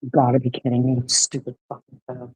You gotta be kidding me, stupid fucking phone.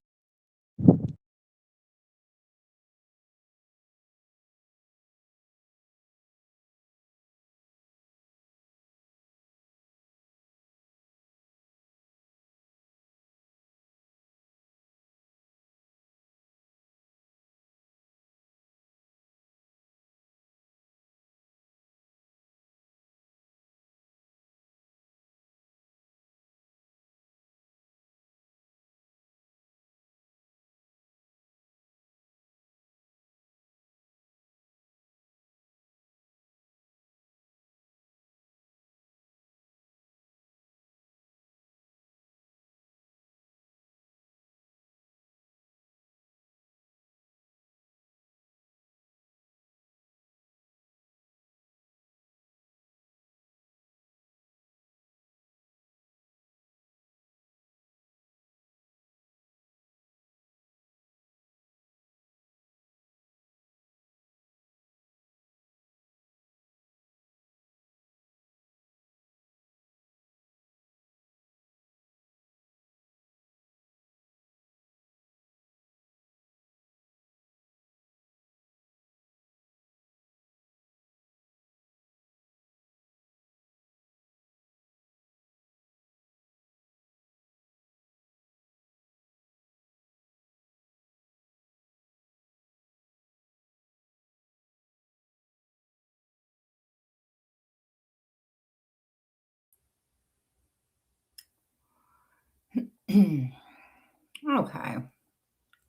Okay.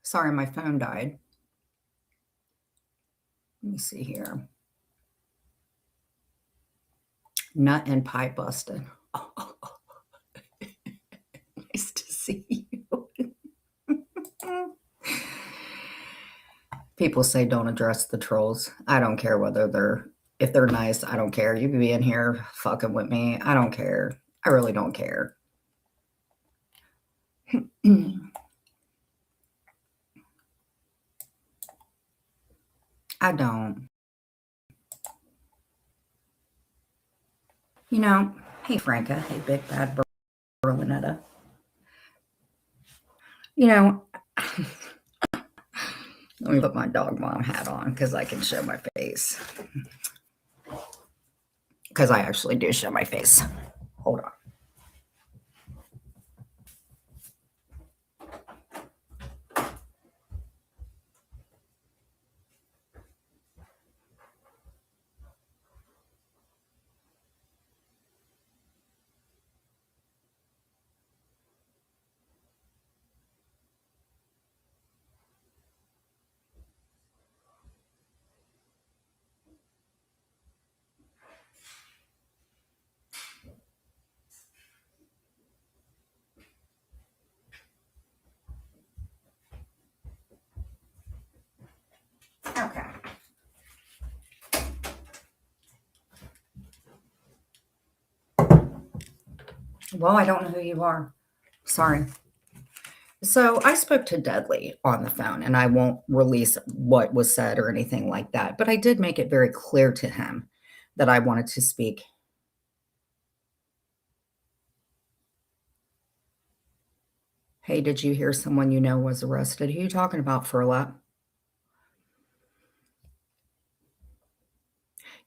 Sorry, my phone died. Let me see here. Nut and pie busted. Oh, nice to see you. People say don't address the trolls. I don't care if they're nice. I don't care. You can be in here fucking with me. I don't care. I really don't care. I don't. Hey Franca. Hey Big Bad Berlinetta. You know, let me put my dog mom hat on because I can show my face. Because I actually do show my face. Hold on. Okay. Well, I don't know who you are. Sorry. So I spoke to Dudley on the phone, and I won't release what was said or anything like that, but I did make it very clear to him that I wanted to speak. Hey, did you hear someone you know was arrested? Who are you talking about, Furla?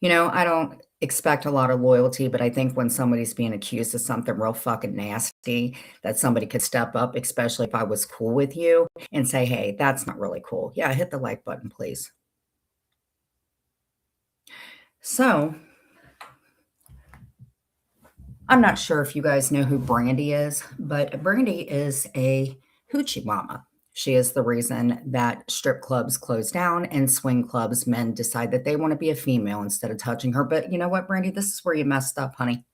I don't expect a lot of loyalty, but I think when somebody's being accused of something real fucking nasty, that somebody could step up, especially if I was cool with you and say, hey, that's not really cool. Yeah, hit the like button, please. So I'm not sure if you guys know who Brandy is, but Brandy is a hoochie mama. She is the reason that strip clubs close down and swing clubs, men decide that they want to be a female instead of touching her. But you know what, Brandy? This is where you messed up, honey.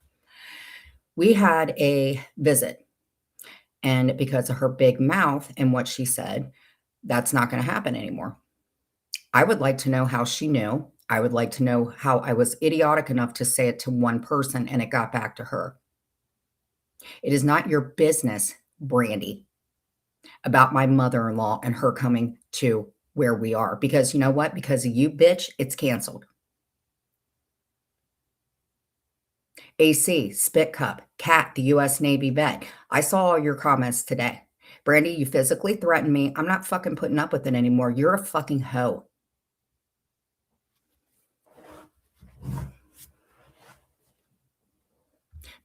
We had a visit, and because of her big mouth and what she said, that's not going to happen anymore. I would like to know how she knew. I would like to know how I was idiotic enough to say it to one person and it got back to her. It is not your business, Brandy, about my mother-in-law and her coming to where we are. Because you know what? Because of you, bitch, it's canceled. AC, Spit Cup, Cat, the US Navy vet. I saw all your comments today. Brandy, you physically threatened me. I'm not fucking putting up with it anymore. You're a fucking hoe.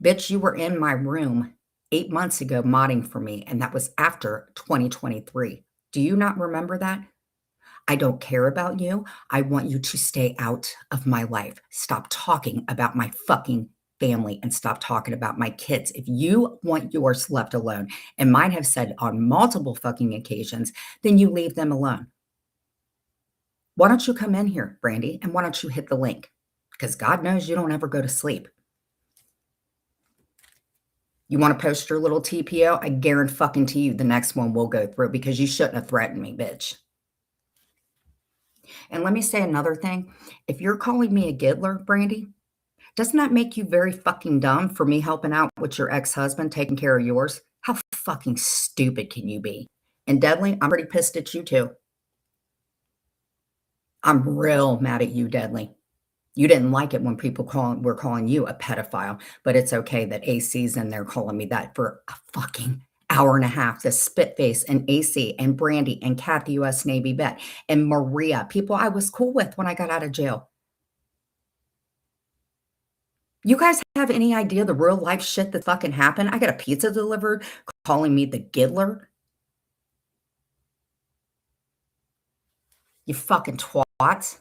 Bitch, you were in my room 8 months ago modding for me, and that was after 2023. Do you not remember that? I don't care about you. I want you to stay out of my life. Stop talking about my fucking family and stop talking about my kids. If you want yours left alone, and mine have said on multiple fucking occasions, then you leave them alone. Why don't you come in here, Brandy, and why don't you hit the link? Because God knows you don't ever go to sleep. You want to post your little TPO? I guarantee fucking to you the next one will go through because you shouldn't have threatened me, bitch. And let me say another thing. If you're calling me a giggler, Brandy, doesn't that make you very fucking dumb for me helping out with your ex-husband taking care of yours? How fucking stupid can you be? And Deadly, I'm pretty pissed at you too. I'm real mad at you, Deadly. You didn't like it when people were calling you a pedophile, but it's okay that AC's in there calling me that for a fucking hour and a half. The Spitface and AC and Brandy and Kat, the US Navy vet, and Maria, people I was cool with when I got out of jail. You guys have any idea the real life shit that fucking happened? I got a pizza delivered calling me the Giddler. You fucking twats.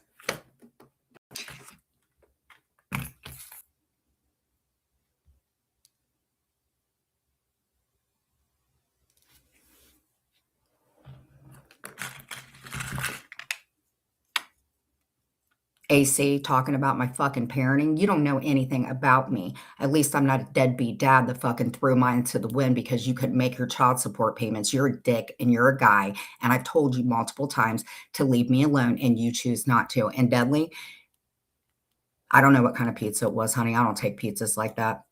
AC talking about my fucking parenting. You don't know anything about me. At least I'm not a deadbeat dad that fucking threw mine to the wind because you couldn't make your child support payments. You're a dick and you're a guy. And I've told you multiple times to leave me alone and you choose not to. And Deadly, I don't know what kind of pizza it was, honey. I don't take pizzas like that.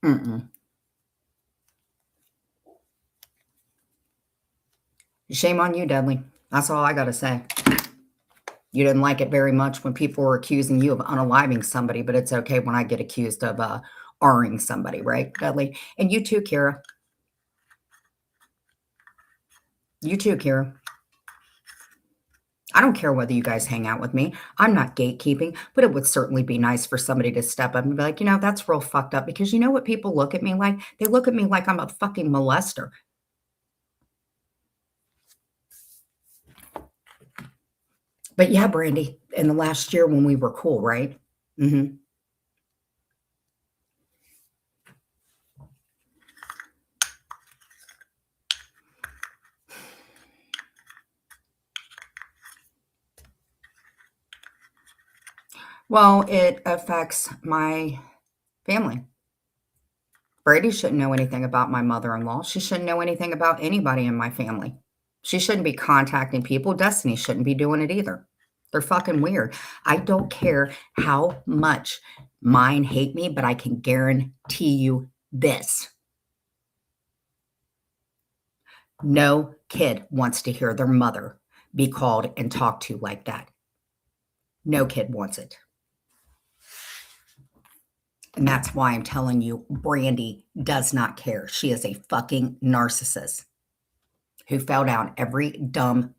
Mm-mm. Shame on you, Deadly. That's all I got to say. You didn't like it very much when people were accusing you of unaliving somebody, but it's okay when I get accused of R-ing somebody, right, Dudley? And you too, Kira. You too, Kira. I don't care whether you guys hang out with me. I'm not gatekeeping, but it would certainly be nice for somebody to step up and be like, that's real fucked up because you know what people look at me like? They look at me like I'm a fucking molester. But yeah, Brandy, in the last year when we were cool, right? Mm-hmm. Well, it affects my family. Brady shouldn't know anything about my mother-in-law. She shouldn't know anything about anybody in my family. She shouldn't be contacting people. Destiny shouldn't be doing it either. They're fucking weird. I don't care how much mine hate me, but I can guarantee you this. No kid wants to hear their mother be called and talked to like that. No kid wants it. And that's why I'm telling you, Brandy does not care. She is a fucking narcissist who fell down every dumb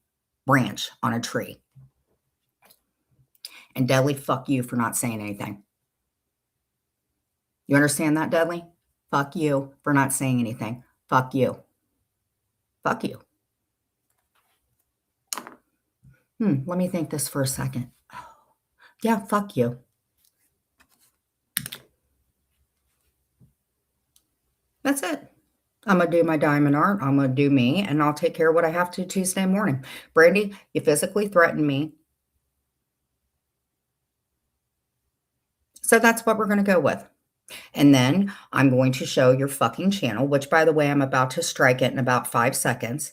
branch on a tree. And Dudley, fuck you for not saying anything. You understand that, Dudley? Fuck you for not saying anything. Fuck you. Fuck you. Let me think this for a second. Yeah, fuck you. That's it. I'm going to do my diamond art. I'm going to do me, and I'll take care of what I have to Tuesday morning. Brandy, you physically threatened me. So that's what we're going to go with. And then I'm going to show your fucking channel, which, by the way, I'm about to strike it in about 5 seconds.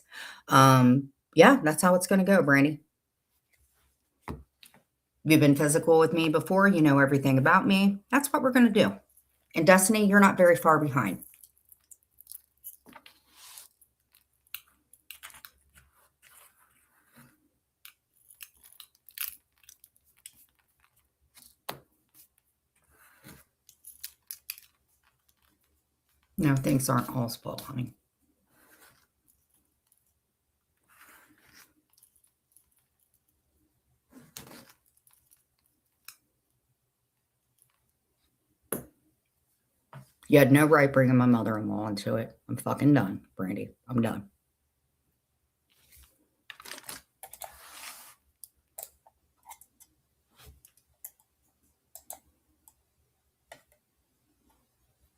Yeah, that's how it's going to go, Brandy. You've been physical with me before. You know everything about me. That's what we're going to do. And Destiny, you're not very far behind. No, things aren't all spoiled, honey. You had no right bringing my mother-in-law into it. I'm fucking done, Brandy. I'm done.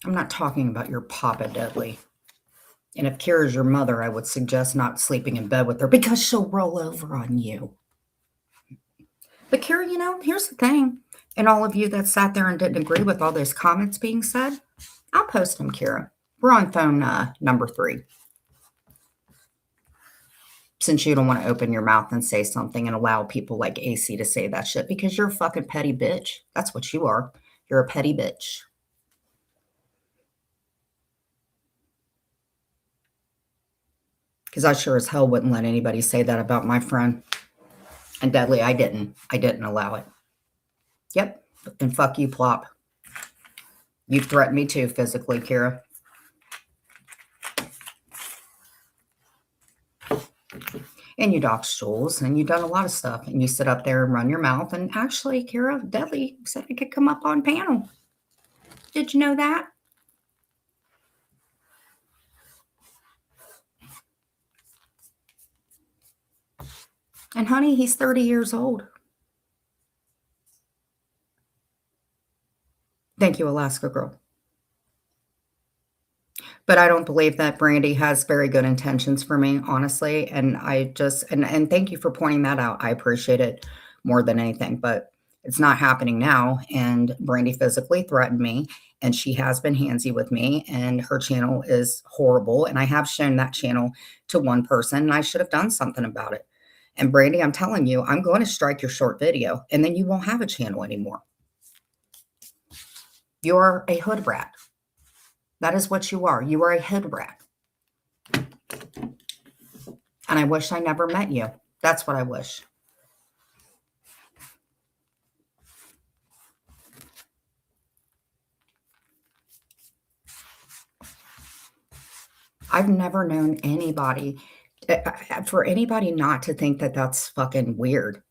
I'm not talking about your Papa Deadly. And if Kira's your mother, I would suggest not sleeping in bed with her because she'll roll over on you. But Kira, here's the thing. And all of you that sat there and didn't agree with all those comments being said, I'll post them, Kira. We're on phone number 3. Since you don't want to open your mouth and say something and allow people like AC to say that shit because you're a fucking petty bitch. That's what you are. You're a petty bitch. Because I sure as hell wouldn't let anybody say that about my friend. And Deadly, I didn't allow it. Yep. And fuck you, Plop. You threatened me too physically, Kira. And you dox Jules, and you've done a lot of stuff. And you sit up there and run your mouth. And actually, Kira, Deadly said I could come up on panel. Did you know that? And honey, he's 30 years old. Thank you, Alaska Girl. But I don't believe that Brandy has very good intentions for me, honestly. And I just and thank you for pointing that out. I appreciate it more than anything. But it's not happening now. And Brandy physically threatened me, and she has been handsy with me, and her channel is horrible. And I have shown that channel to one person, and I should have done something about it. And Brandy, I'm telling you, I'm going to strike your short video, and then you won't have a channel anymore. You're a hood rat. That is what you are. You are a hood rat. And I wish I never met you. That's what I wish. I've never known anybody, for anybody not to think that that's fucking weird.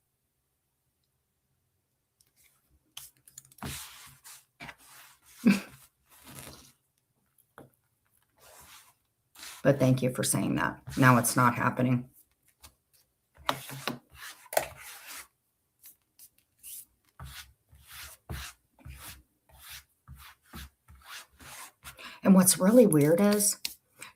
But thank you for saying that. Now it's not happening. And what's really weird is,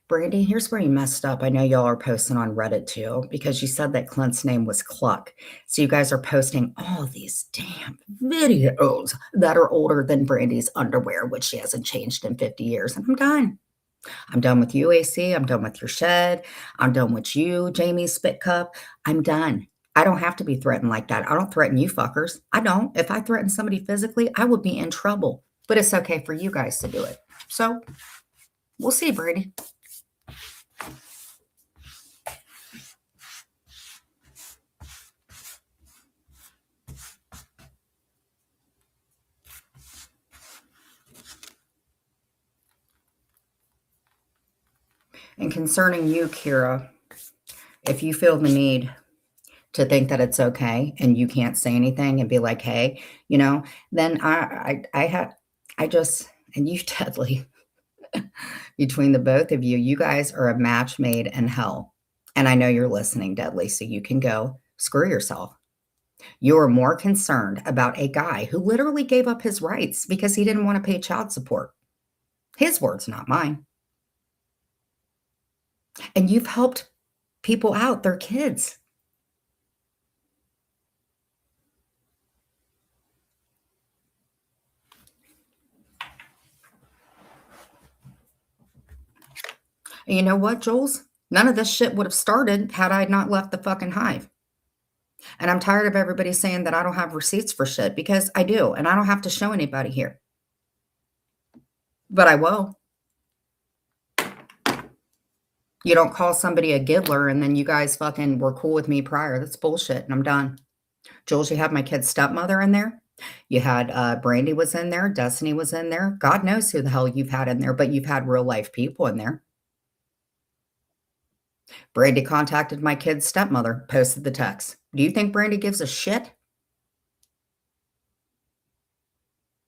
Brandy, here's where you messed up. I know y'all are posting on Reddit too, because you said that Clint's name was Cluck. So you guys are posting all these damn videos that are older than Brandy's underwear, which she hasn't changed in 50 years. And I'm done. I'm done with you, AC. I'm done with your shed. I'm done with you, Jamie Spit Cup. I'm done. I don't have to be threatened like that. I don't threaten you fuckers. I don't. If I threaten somebody physically, I would be in trouble. But it's okay for you guys to do it. So we'll see, Brady. And concerning you, Kira, if you feel the need to think that it's okay and you can't say anything and be like, hey, then I just, and you, Deadly, between the both of you, you guys are a match made in hell. And I know you're listening, Deadly, so you can go screw yourself. You are more concerned about a guy who literally gave up his rights because he didn't want to pay child support. His words, not mine. And you've helped people out, their kids. And you know what, Jules? None of this shit would have started had I not left the fucking hive. And I'm tired of everybody saying that I don't have receipts for shit, because I do, and I don't have to show anybody here. But I will. You don't call somebody a giggler and then you guys fucking were cool with me prior. That's bullshit, and I'm done. Jules, you have my kid's stepmother in there. You had, Brandy was in there, Destiny was in there. God knows who the hell you've had in there, but you've had real life people in there. Brandy contacted my kid's stepmother, posted the text. Do you think Brandy gives a shit?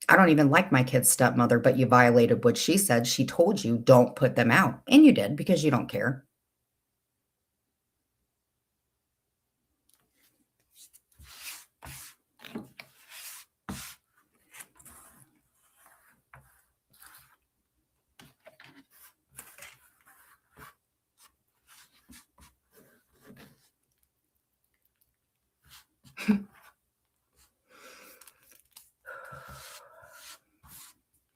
I don't even like my kid's stepmother, but you violated what she said. She told you don't put them out, and you did because you don't care.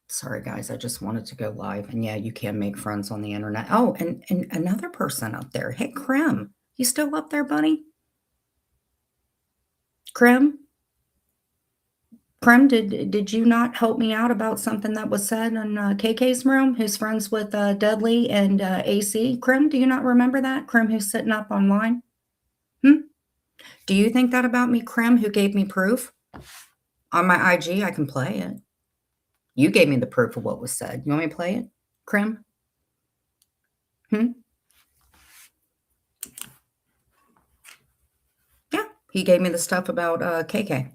Sorry, guys, I just wanted to go live, and yeah, you can make friends on the internet. Oh, and another person up there. Hey, Krim, you still up there, buddy? Krim? Krim, did you not help me out about something that was said in KK's room? Who's friends with Dudley and AC? Krim, do you not remember that? Krim, who's sitting up online? Hmm? Do you think that about me, Krim, who gave me proof? On my IG, I can play it. You gave me the proof of what was said. You want me to play it, Krim? Hmm? Yeah, he gave me the stuff about KK.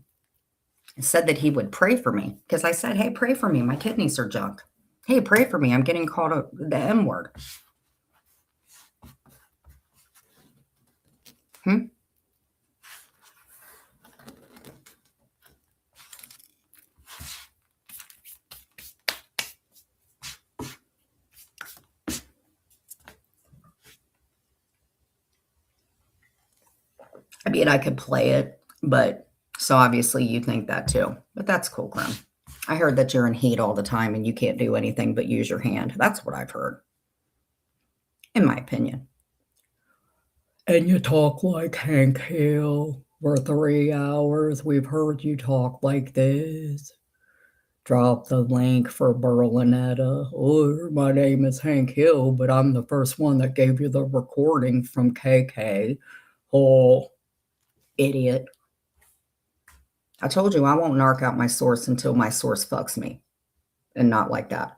Said that he would pray for me because I said, hey, pray for me. My kidneys are junk. Hey, pray for me. I'm getting called the M word. Hmm? I mean, I could play it, but so obviously you think that too. But that's cool, Grim. I heard that you're in heat all the time and you can't do anything but use your hand. That's what I've heard, in my opinion. And you talk like Hank Hill for 3 hours. We've heard you talk like this. Drop the link for Berlinetta. Oh, my name is Hank Hill, but I'm the first one that gave you the recording from KK. Oh, idiot. I told you I won't narc out my source until my source fucks me, and not like that.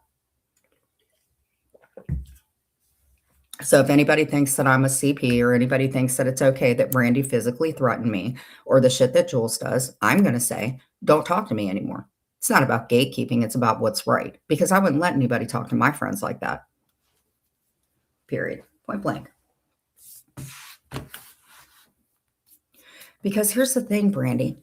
So if anybody thinks that I'm a CP or anybody thinks that it's okay that Brandy physically threatened me or the shit that Jules does, I'm going to say, don't talk to me anymore. It's not about gatekeeping. It's about what's right, because I wouldn't let anybody talk to my friends like that. Period. Point blank. Because here's the thing, Brandy.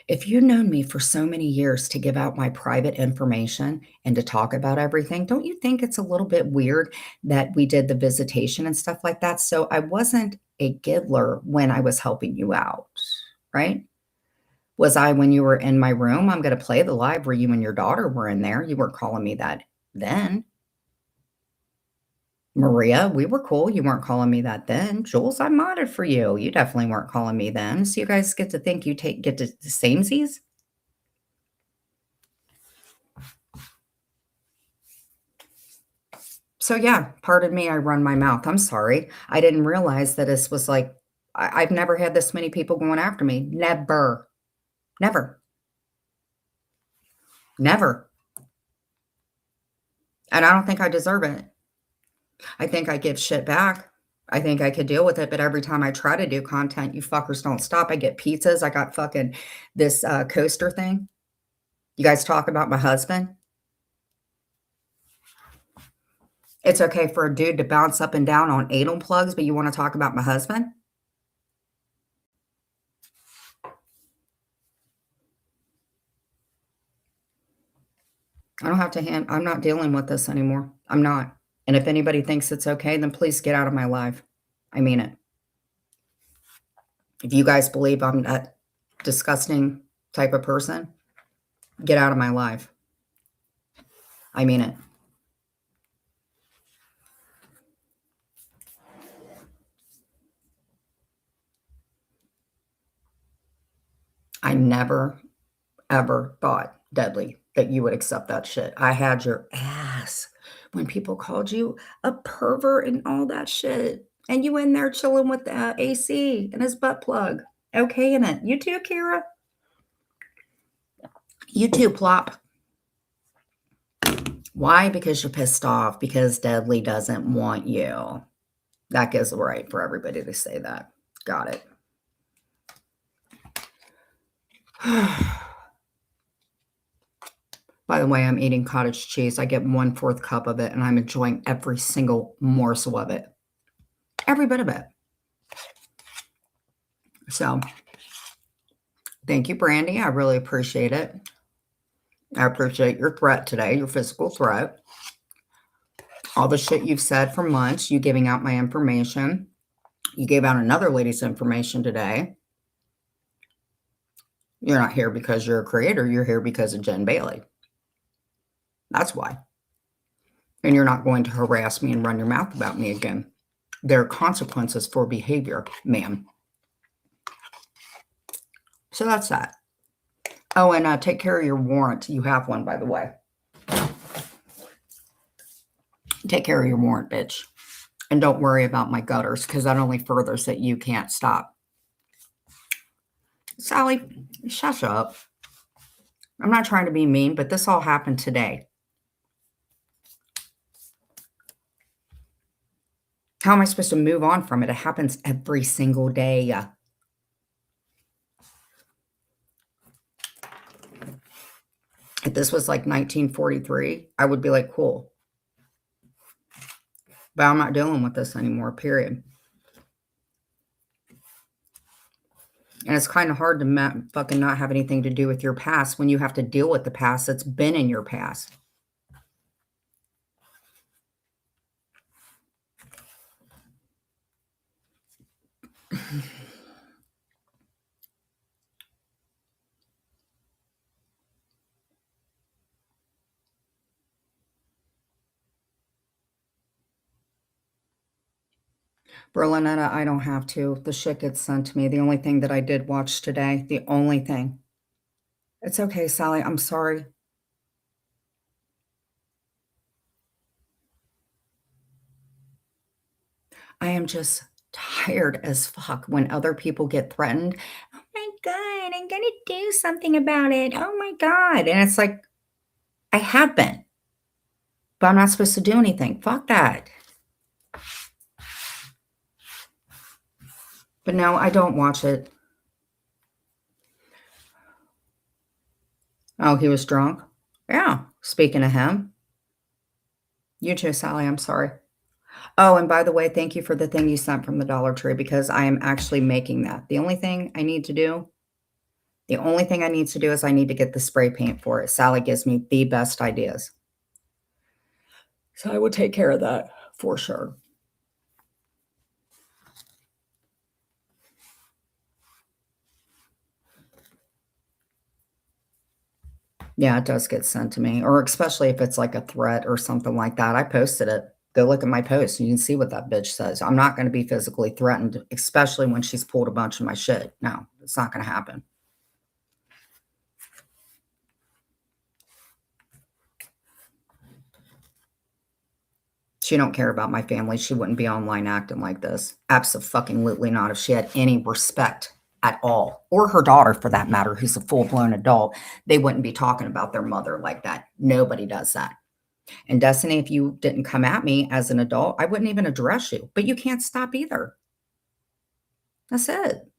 If you've known me for so many years to give out my private information and to talk about everything, don't you think it's a little bit weird that we did the visitation and stuff like that? So I wasn't a giggler when I was helping you out, right? Was I when you were in my room? I'm going to play the live where you and your daughter were in there. You weren't calling me that then. Maria, we were cool. You weren't calling me that then. Jules, I modded for you. You definitely weren't calling me then. So you guys get to think you get to the samesies. So yeah, pardon me, I run my mouth. I'm sorry. I didn't realize that this was like I've never had this many people going after me. Never. Never. Never. And I don't think I deserve it. I think I give shit back. I think I could deal with it, but every time I try to do content, you fuckers don't stop. I get pizzas. I got fucking this coaster thing. You guys talk about my husband. It's okay for a dude to bounce up and down on anal plugs, but you want to talk about my husband? I don't have to I'm not dealing with this anymore. I'm not. And if anybody thinks it's okay, then please get out of my life. I mean it. If you guys believe I'm that disgusting type of person, get out of my life. I mean it. I never, ever thought, Deadly, that you would accept that shit. I had your ass when people called you a pervert and all that shit. And you in there chilling with the, AC and his butt plug. Okay in it. You too, Kira? You too, Plop. Why? Because you're pissed off because Deadly doesn't want you. That gives the right for everybody to say that. Got it. By the way, I'm eating cottage cheese. I get 1/4 cup of it, and I'm enjoying every single morsel of it. Every bit of it. So, thank you, Brandy. I really appreciate it. I appreciate your threat today, your physical threat. All the shit you've said for months, you giving out my information. You gave out another lady's information today. You're not here because you're a creator. You're here because of Jen Bailey. That's why. And you're not going to harass me and run your mouth about me again. There are consequences for behavior, ma'am. So that's that. Oh, and take care of your warrant. You have one, by the way. Take care of your warrant, bitch. And don't worry about my gutters, because that only furthers that you can't stop. Sally, shut up. I'm not trying to be mean, but this all happened today. How am I supposed to move on from it? It happens every single day. If this was like 1943, I would be like, cool. But I'm not dealing with this anymore, period. And it's kind of hard to fucking not have anything to do with your past when you have to deal with the past that's been in your past. Berlinetta, I don't have to. The shit gets sent to me. The only thing that I did watch today, the only thing. It's okay, Sally. I'm sorry. I am just tired as fuck when other people get threatened. Oh my God, I'm going to do something about it. Oh my God. And it's like, I have been, but I'm not supposed to do anything. Fuck that. But no, I don't watch it. Oh, he was drunk? Yeah. Speaking of him. You too, Sally. I'm sorry. Oh, and by the way, thank you for the thing you sent from the Dollar Tree, because I am actually making that. The only thing I need to do is I need to get the spray paint for it. Sally gives me the best ideas. So I will take care of that for sure. Yeah, it does get sent to me, or especially if it's like a threat or something like that. I posted it. Go look at my post. You can see what that bitch says. I'm not going to be physically threatened, especially when she's pulled a bunch of my shit. No, it's not going to happen. She don't care about my family. She wouldn't be online acting like this. Abso-fucking-lutely not. If she had any respect at all, or her daughter for that matter, who's a full-blown adult, they wouldn't be talking about their mother like that. Nobody does that. And Destiny, if you didn't come at me as an adult, I wouldn't even address you. But you can't stop either. That's it.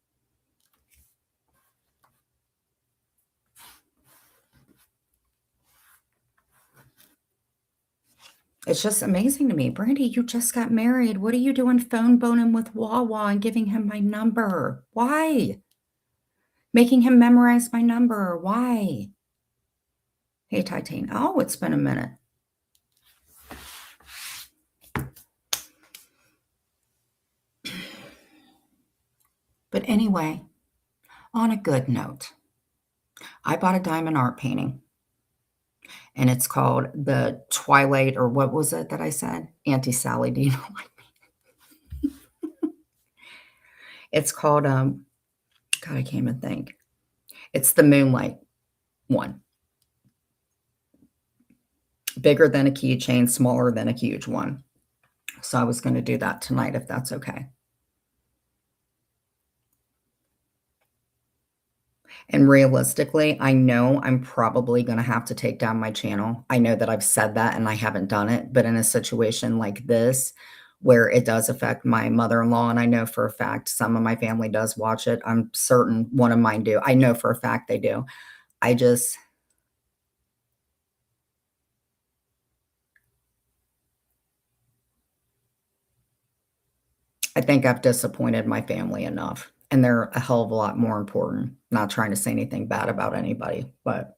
It's just amazing to me. Brandy, you just got married. What are you doing phone boning with Wawa and giving him my number? Why? Making him memorize my number. Why? Hey, Titan. Oh, it's been a minute. But anyway, on a good note, I bought a diamond art painting. And it's called the Twilight, or what was it that I said? Auntie Sally, do you know what I mean? It's called, God, I can't even think. It's the Moonlight one. Bigger than a keychain, smaller than a huge one. So I was going to do that tonight, if that's okay. And realistically, I know I'm probably gonna have to take down my channel. I know that I've said that and I haven't done it, but in a situation like this, where it does affect my mother-in-law, and I know for a fact some of my family does watch it, I'm certain one of mine do. I know for a fact they do. I just I think I've disappointed my family enough, and they're a hell of a lot more important. Not trying to say anything bad about anybody, but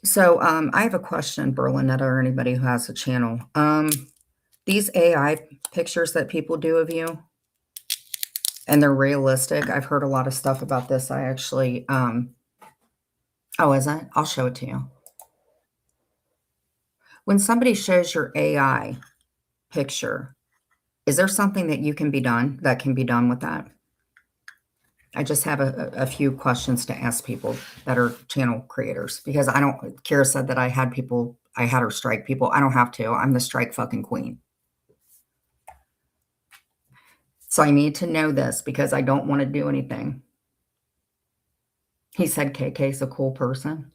so, I have a question, Berlinetta, or anybody who has a channel. These AI pictures that people do of you, and they're realistic. I've heard a lot of stuff about this. I actually, oh, is it? I'll show it to you. When somebody shows your AI picture, is there something that can be done with that? I just have a few questions to ask people that are channel creators because I don't. Kira said that I had her strike people. I don't have to. I'm the strike fucking queen. So I need to know this because I don't want to do anything. He said KK's a cool person.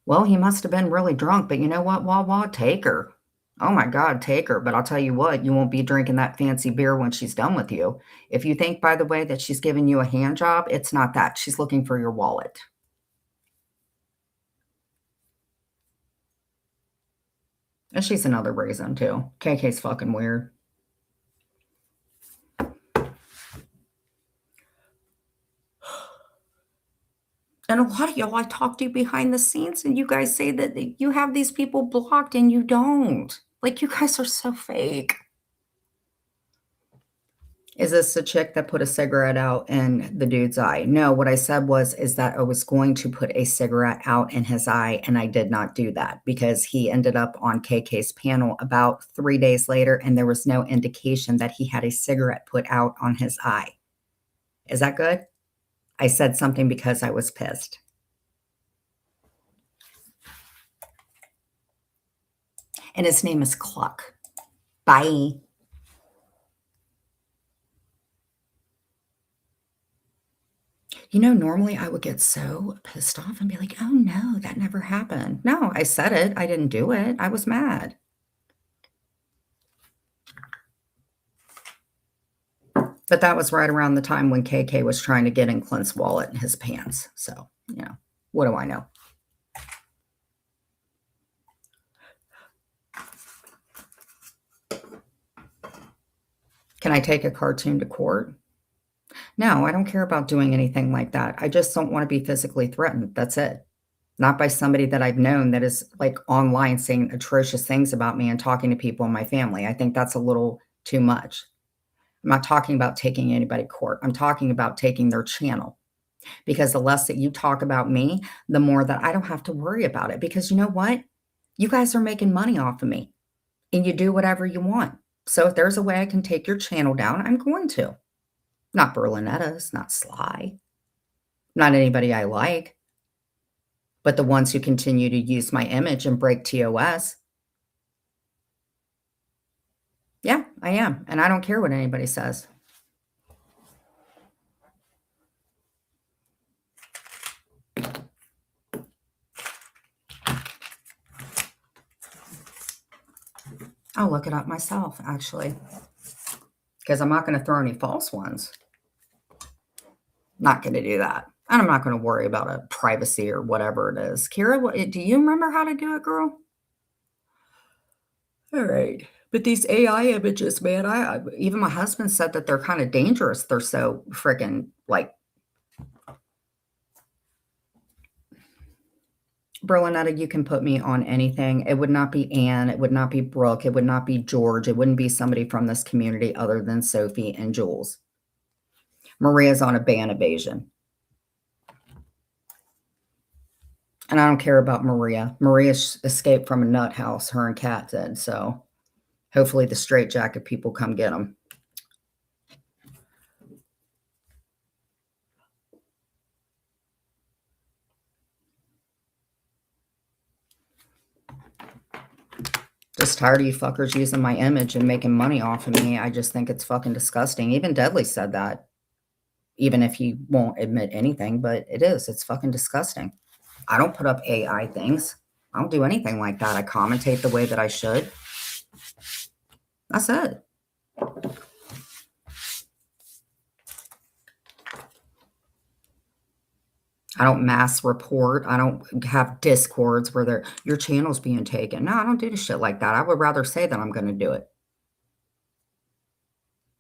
Well, he must have been really drunk, but you know what? Wah wah, take her. Oh my God, take her. But I'll tell you what, you won't be drinking that fancy beer when she's done with you. If you think, by the way, that she's giving you a hand job, it's not that. She's looking for your wallet. And she's another reason too. KK's fucking weird. And a lot of y'all, I talk to you behind the scenes, and you guys say that you have these people blocked and you don't. Like, you guys are so fake. Is this the chick that put a cigarette out in the dude's eye? No, what I said is that I was going to put a cigarette out in his eye, and I did not do that because he ended up on KK's panel about 3 days later, and there was no indication that he had a cigarette put out on his eye. Is that good? I said something because I was pissed. And his name is Cluck. Bye. You know, normally I would get so pissed off and be like, "Oh, no, that never happened." No, I said it. I didn't do it. I was mad. But that was right around the time when KK was trying to get in Clint's wallet in his pants. So, you know, what do I know? Can I take a cartoon to court? No, I don't care about doing anything like that. I just don't want to be physically threatened. That's it. Not by somebody that I've known that is like online saying atrocious things about me and talking to people in my family. I think that's a little too much. I'm not talking about taking anybody to court. I'm talking about taking their channel because the less that you talk about me, the more that I don't have to worry about it. Because you know what? You guys are making money off of me and you do whatever you want. So if there's a way I can take your channel down, I'm going to. Not Berlinetta's, not Sly, not anybody I like, but the ones who continue to use my image and break TOS. Yeah, I am. And I don't care what anybody says. I'll look it up myself, actually, because I'm not going to throw any false ones. Not going to do that. And I'm not going to worry about a privacy or whatever it is. Kira, do you remember how to do it, girl? All right. But these AI images, man, even my husband said that they're kind of dangerous. They're so freaking like Berlinetta, you can put me on anything. It would not be Anne. It would not be Brooke. It would not be George. It wouldn't be somebody from this community other than Sophie and Jules. Maria's on a ban evasion. And I don't care about Maria. Maria escaped from a nut house, her and Kat did. So hopefully the straitjacket people come get them. Just just tired of you fuckers using my image and making money off of me. I just think it's fucking disgusting. Even Deadly said that, even if he won't admit anything, but it is. It's fucking disgusting. I don't put up AI things. I don't do anything like that. I commentate the way that I should. That's it. I don't mass report. I don't have discords where your channel's being taken. No, I don't do the shit like that. I would rather say that I'm going to do it.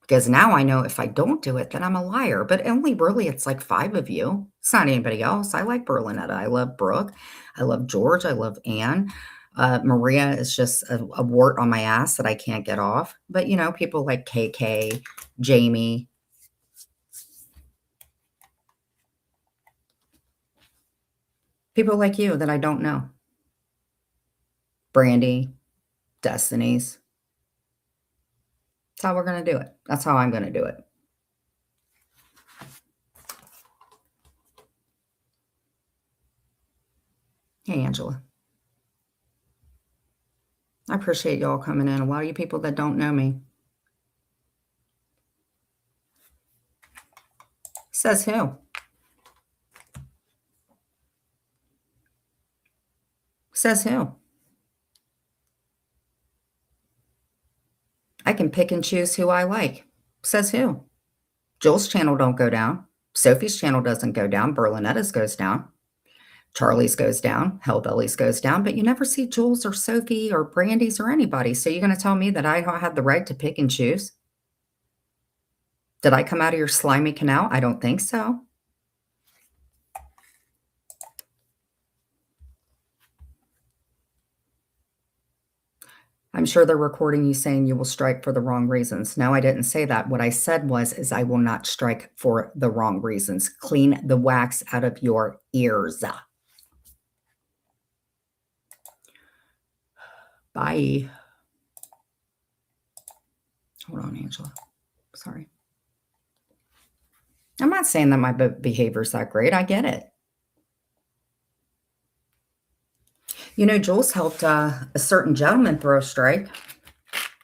Because now I know if I don't do it, then I'm a liar. But only really, it's like 5 of you. It's not anybody else. I like Berlinetta. I love Brooke. I love George. I love Anne. Maria is just a wart on my ass that I can't get off. But, you know, people like KK, Jamie. People like you that I don't know. Brandy, Destiny's. That's how we're going to do it. That's how I'm going to do it. Hey, Angela. I appreciate y'all coming in. A lot of you people that don't know me. Says who? Says who? I can pick and choose who I like. Says who? Joel's channel don't go down. Sophie's channel doesn't go down. Berlinetta's goes down. Charlie's goes down. Hellbelly's goes down. But you never see Jules or Sophie or Brandy's or anybody. So you're going to tell me that I have the right to pick and choose? Did I come out of your slimy canal? I don't think so. I'm sure they're recording you saying you will strike for the wrong reasons. No, I didn't say that. What I said is I will not strike for the wrong reasons. Clean the wax out of your ears. Bye. Hold on, Angela. Sorry. I'm not saying that my behavior's that great. I get it. You know, Jules helped a certain gentleman throw a strike.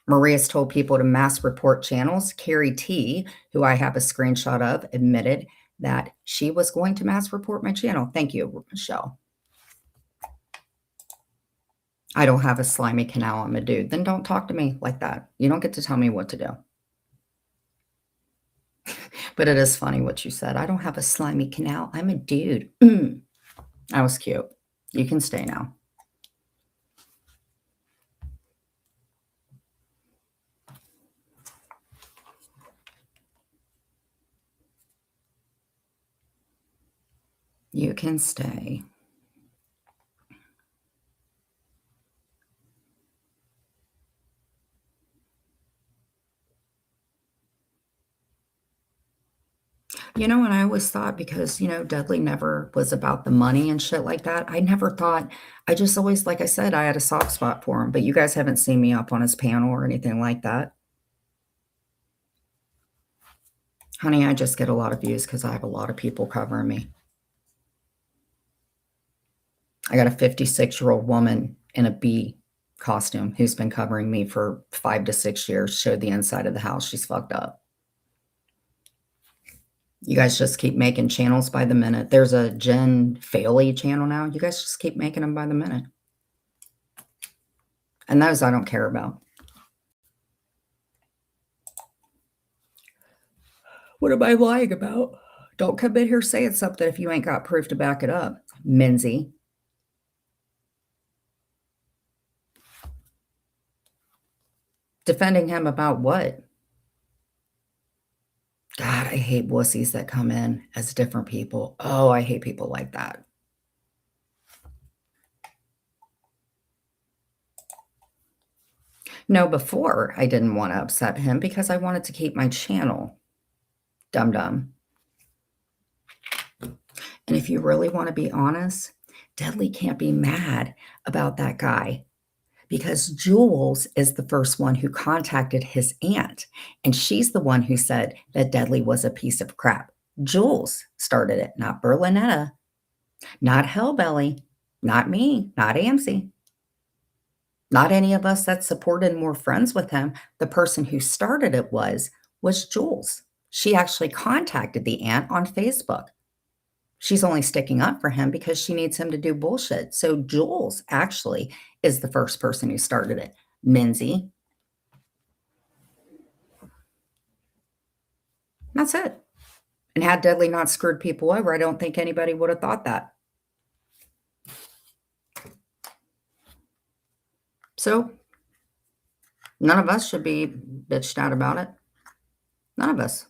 Maria's told people to mass report channels. Carrie T, who I have a screenshot of, admitted that she was going to mass report my channel. Thank you, Michelle. I don't have a slimy canal. I'm a dude. Then don't talk to me like that. You don't get to tell me what to do. But it is funny what you said. I don't have a slimy canal. I'm a dude. That was cute. You can stay now. You can stay. You know, and I always thought because, you know, Dudley never was about the money and shit like that. I never thought, I just always, like I said, I had a soft spot for him. But you guys haven't seen me up on his panel or anything like that. Honey, I just get a lot of views because I have a lot of people covering me. I got a 56-year-old woman in a bee costume who's been covering me for 5 to 6 years, showed the inside of the house. She's fucked up. You guys just keep making channels by the minute. There's a Jen Faley channel now. You guys just keep making them by the minute. And those I don't care about. What am I lying about? Don't come in here saying something if you ain't got proof to back it up. Minzy. Defending him about what? God, I hate wussies that come in as different people. Oh, I hate people like that. No, before I didn't want to upset him because I wanted to keep my channel. Dum-dum. And if you really want to be honest, Dudley can't be mad about that guy because Jules is the first one who contacted his aunt. And she's the one who said that Dudley was a piece of crap. Jules started it, not Berlinetta, not Hellbelly, not me, not Amcy. Not any of us that supported and were friends with him. The person who started it was Jules. She actually contacted the aunt on Facebook. She's only sticking up for him because she needs him to do bullshit. So Jules actually is the first person who started it. Minzy. That's it. And had Dudley not screwed people over, I don't think anybody would have thought that. So none of us should be bitched out about it. None of us.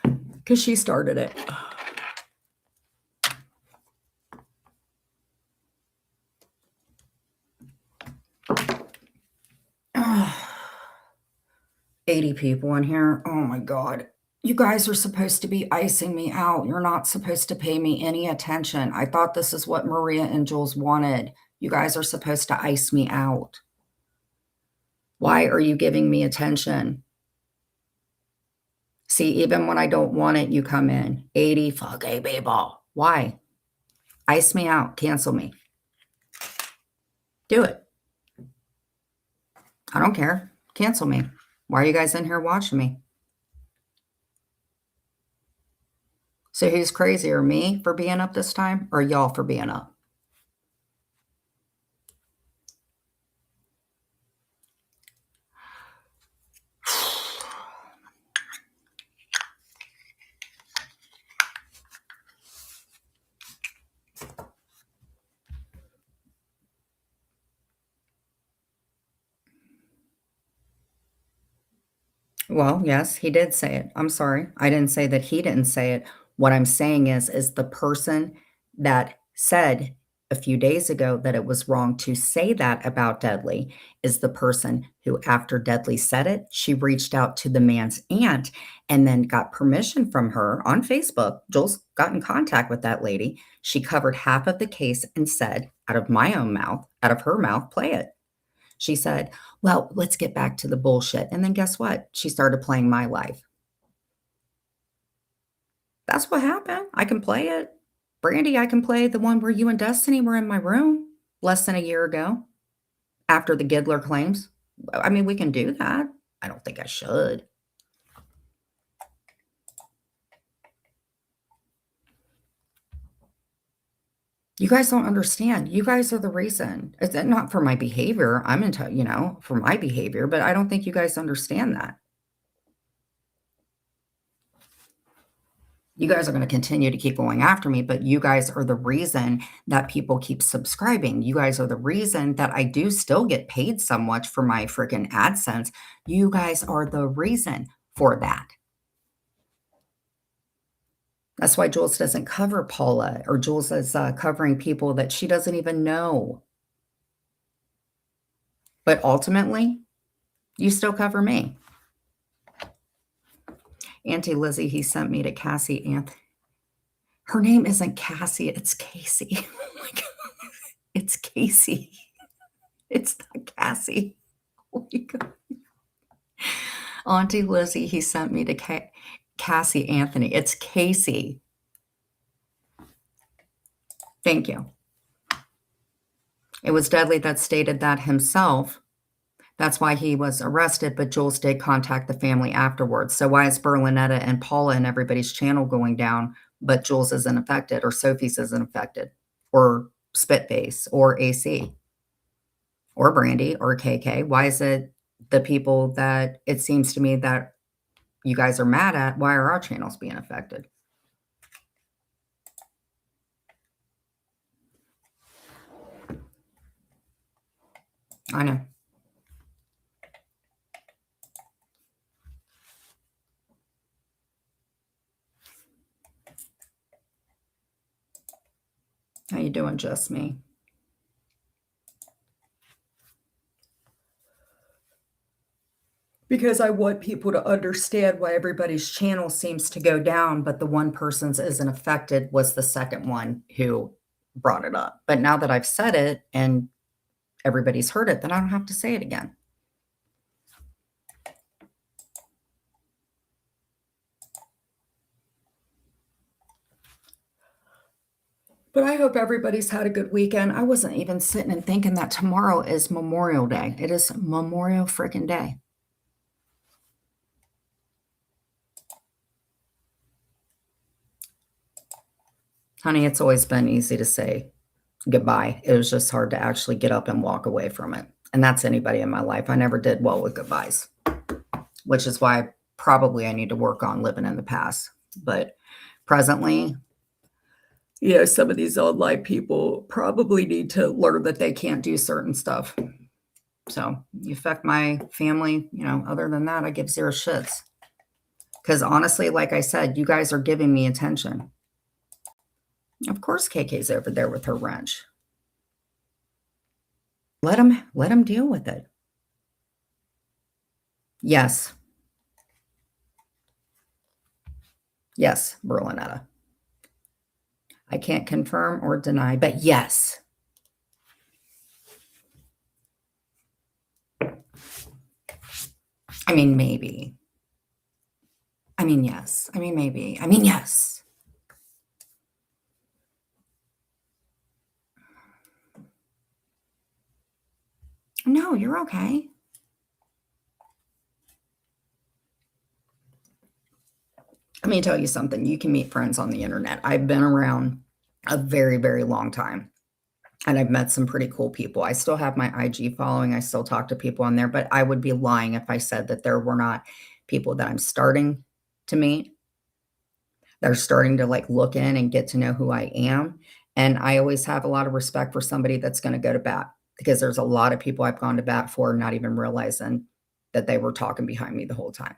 Because she started it. 80 people in here. Oh my God. You guys are supposed to be icing me out. You're not supposed to pay me any attention. I thought this is what Maria and Jules wanted. You guys are supposed to ice me out. Why are you giving me attention? See, even when I don't want it, you come in. 80 fucking people. Why? Ice me out. Cancel me. Do it. I don't care. Cancel me. Why are you guys in here watching me? So who's crazier, me for being up this time or y'all for being up? Well, yes, he did say it. I'm sorry. I didn't say that he didn't say it. What I'm saying is the person that said a few days ago that it was wrong to say that about Dudley is the person who, after Dudley said it, she reached out to the man's aunt and then got permission from her on Facebook. Jules got in contact with that lady. She covered half of the case and said, out of my own mouth, out of her mouth, play it. She said, well, let's get back to the bullshit. And then guess what? She started playing my life. That's what happened. I can play it. Brandy, I can play the one where you and Destiny were in my room less than a year ago after the Giddler claims. I mean, we can do that. I don't think I should. You guys don't understand. You guys are the reason. It's not for my behavior. I'm into, for my behavior, but I don't think you guys understand that. You guys are going to continue to keep going after me, but you guys are the reason that people keep subscribing. You guys are the reason that I do still get paid so much for my freaking AdSense. You guys are the reason for that. That's why Jules doesn't cover Paula, or Jules is covering people that she doesn't even know. But ultimately, you still cover me. Auntie Lizzie, he sent me to Cassie Anthony. Her name isn't Cassie, it's Casey. Oh my God. It's Casey. It's not Cassie. Oh my God. Auntie Lizzie, he sent me to Cassie Anthony. It's Casey. Thank you. It was Dudley that stated that himself. That's why he was arrested, but Jules did contact the family afterwards. So why is Berlinetta and Paula and everybody's channel going down, but Jules isn't affected, or Sophie's isn't affected, or Spitface, or AC, or Brandy, or KK? Why is it the people that it seems to me that you guys are mad at, why are our channels being affected? I know. How you doing, Just Me? Because I want people to understand why everybody's channel seems to go down, but the one person's isn't affected was the second one who brought it up. But now that I've said it and everybody's heard it, then I don't have to say it again. But I hope everybody's had a good weekend. I wasn't even sitting and thinking that tomorrow is Memorial Day. It is Memorial freaking Day. Honey, it's always been easy to say goodbye. It was just hard to actually get up and walk away from it. And that's anybody in my life. I never did well with goodbyes, which is why probably I need to work on living in the past. But presently, yeah, some of these old life people probably need to learn that they can't do certain stuff. So you affect my family, other than that, I give zero shits. Because honestly, like I said, you guys are giving me attention. Of course, KK's over there with her wrench. Let him deal with it. Yes. Yes, Berlinetta. I can't confirm or deny, but yes. I mean, maybe. I mean, yes. I mean, maybe. I mean, yes. No, you're okay. Let me tell you something. You can meet friends on the internet. I've been around a very, very long time. And I've met some pretty cool people. I still have my IG following. I still talk to people on there, but I would be lying if I said that there were not people that I'm starting to meet. They're starting to like look in and get to know who I am. And I always have a lot of respect for somebody that's going to go to bat because there's a lot of people I've gone to bat for, not even realizing that they were talking behind me the whole time.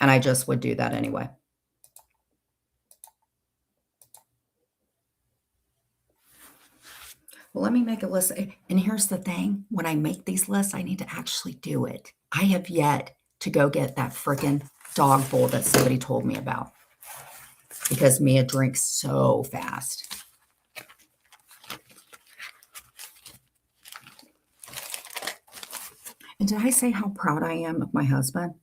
And I just would do that anyway. Well, let me make a list. And here's the thing, when I make these lists, I need to actually do it. I have yet to go get that freaking dog bowl that somebody told me about because Mia drinks so fast. And did I say how proud I am of my husband?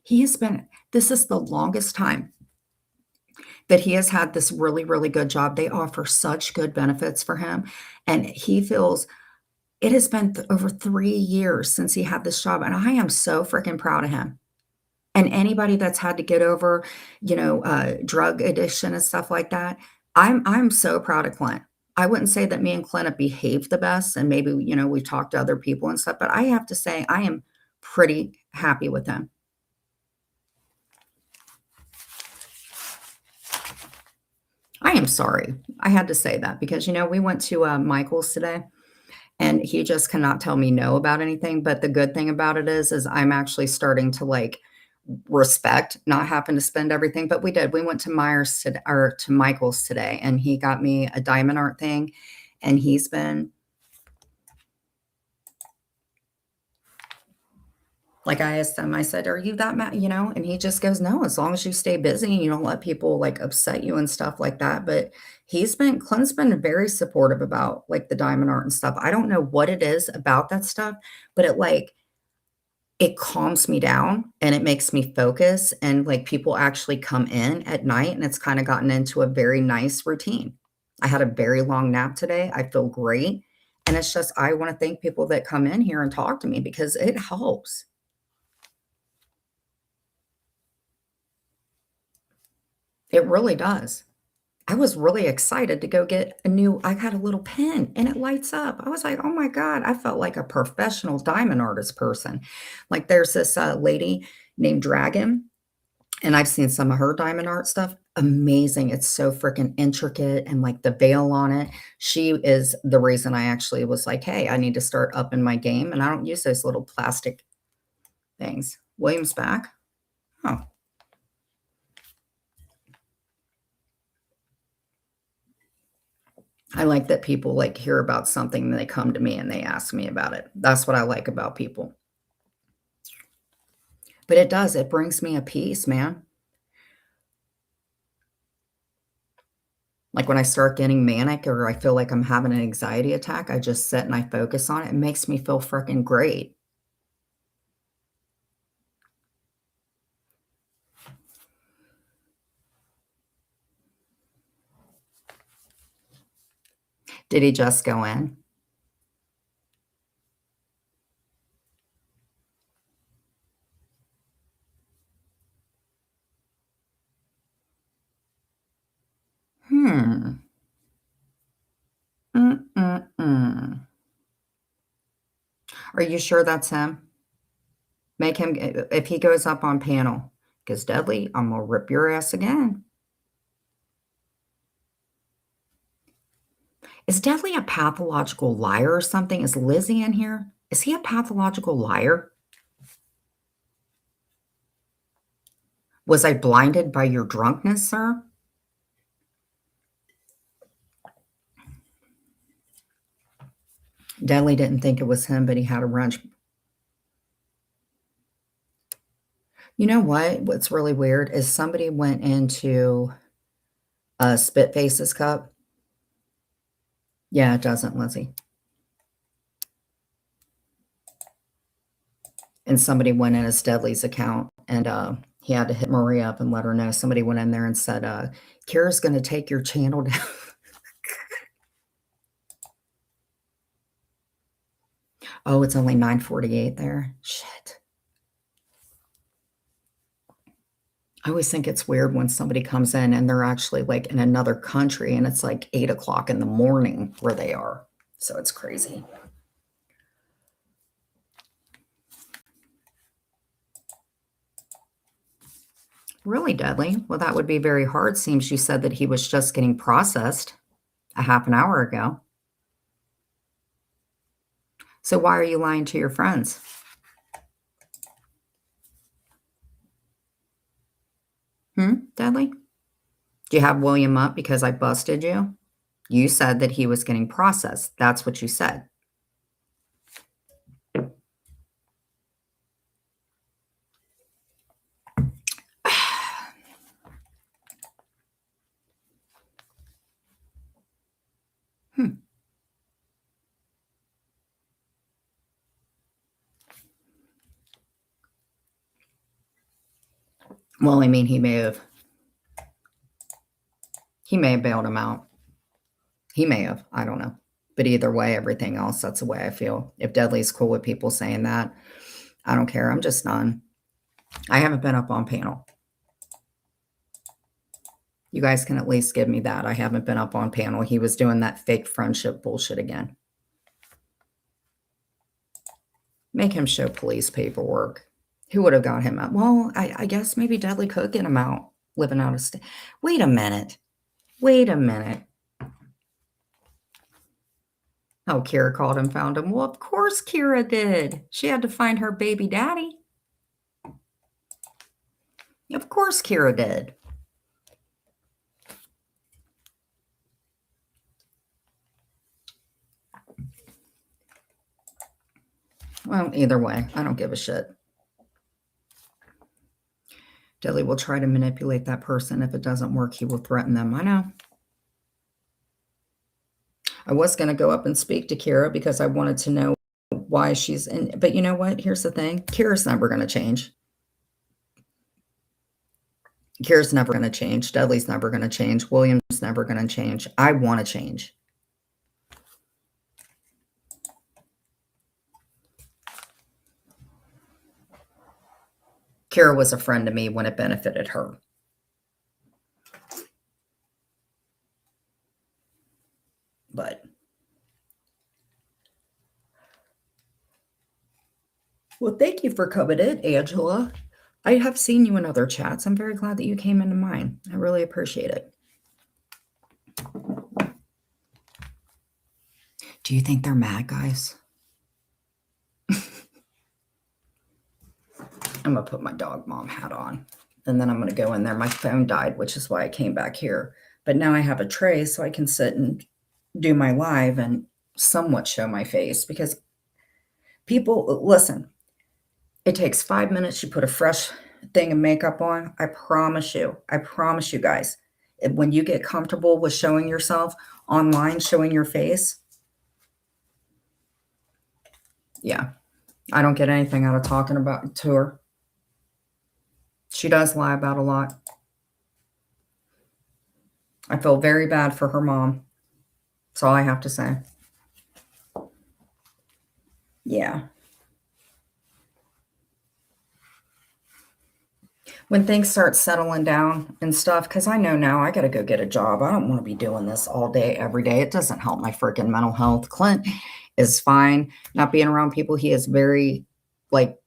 This is the longest time that he has had this really, really good job. They offer such good benefits for him. And he feels it has been over 3 years since he had this job. And I am so freaking proud of him. And anybody that's had to get over, drug addiction and stuff like that, I'm so proud of Clint. I wouldn't say that me and Clint have behaved the best, and maybe, we've talked to other people and stuff, but I have to say I am pretty happy with him. I am sorry. I had to say that because, we went to, Michael's today, and he just cannot tell me no about anything, but the good thing about it is I'm actually starting to, like, respect not having to spend everything, but we did. We went to to Michael's today, and he got me a diamond art thing, and he's been like, I asked him, I said, "Are you that mad?" And he just goes, "No, as long as you stay busy and you don't let people, like, upset you and stuff like that." But Clint's been very supportive about, like, the diamond art and stuff. I don't know what it is about that stuff, but it calms me down and it makes me focus, and, like, people actually come in at night, and it's kinda gotten into a very nice routine. I had a very long nap today. I feel great, and it's just I wanna thank people that come in here and talk to me because it helps. It really does. I was really excited to go get I got a little pen and it lights up. I was like, "Oh my god." I felt like a professional diamond artist person. Like, there's this, lady named Dragon, and I've seen some of her diamond art stuff. Amazing. It's so freaking intricate and, like, the veil on it. She is the reason I actually was like, "Hey, I need to start upping my game," and I don't use those little plastic things. Williams back? Oh. I like that people, like, hear about something and they come to me and they ask me about it. That's what I like about people. But it brings me a peace, man. Like, when I start getting manic or I feel like I'm having an anxiety attack, I just sit and I focus on it. It makes me feel freaking great. Did he just go in? Hmm. Mm-mm-mm. Are you sure that's him? Make him if he goes up on panel, because Dudley, I'm gonna rip your ass again. Is Dudley a pathological liar or something? Is Lizzie in here? Is he a pathological liar? Was I blinded by your drunkenness, sir? Dudley didn't think it was him, but he had a wrench. You know what? What's really weird is somebody went into Spitface's cup. Yeah, it doesn't, Lizzie. And somebody went in as Dudley's account, and he had to hit Marie up and let her know. Somebody went in there and said, Kira's going to take your channel down. Oh, it's only 9:48 there. Shit. I always think it's weird when somebody comes in and they're actually like in another country and it's like 8 o'clock in the morning where they are. So it's crazy. Really, Dudley? Well, that would be very hard. Seems you said that he was just getting processed a half an hour ago. So why are you lying to your friends? Dudley? Do you have William up because I busted you? You said that he was getting processed. That's what you said. Hmm. Well, I mean, he may have bailed him out. He may have. I don't know. But either way, everything else, that's the way I feel. If Dudley's cool with people saying that, I don't care. I'm just none. I haven't been up on panel. You guys can at least give me that. I haven't been up on panel. He was doing that fake friendship bullshit again. Make him show police paperwork. Who would have got him out? Well, I guess maybe Dudley could get him out, living out of state. Wait a minute. Wait a minute. Oh, Kira called and found him. Well, of course Kira did. She had to find her baby daddy. Of course Kira did. Well, either way, I don't give a shit. Dudley will try to manipulate that person. If it doesn't work, he will threaten them. I know. I was going to go up and speak to Kira because I wanted to know why she's in. But you know what? Here's the thing. Kira's never going to change. Kira's never going to change. Dudley's never going to change. William's never going to change. I want to change. Kira was a friend to me when it benefited her. But well, thank you for coming in, Angela. I have seen you in other chats. I'm very glad that you came into mine. I really appreciate it. Do you think they're mad, guys? I'm going to put my dog mom hat on, and then I'm going to go in there. My phone died, which is why I came back here. But now I have a tray so I can sit and do my live and somewhat show my face, because people, listen, it takes 5 minutes. You put a fresh thing of makeup on. I promise you guys, when you get comfortable with showing yourself online, showing your face, yeah, I don't get anything out of talking about to her. She does lie about a lot. I feel very bad for her mom. That's all I have to say. Yeah. When things start settling down and stuff, because I know now I got to go get a job. I don't want to be doing this all day, every day. It doesn't help my freaking mental health. Clint is fine not being around people. He is very like,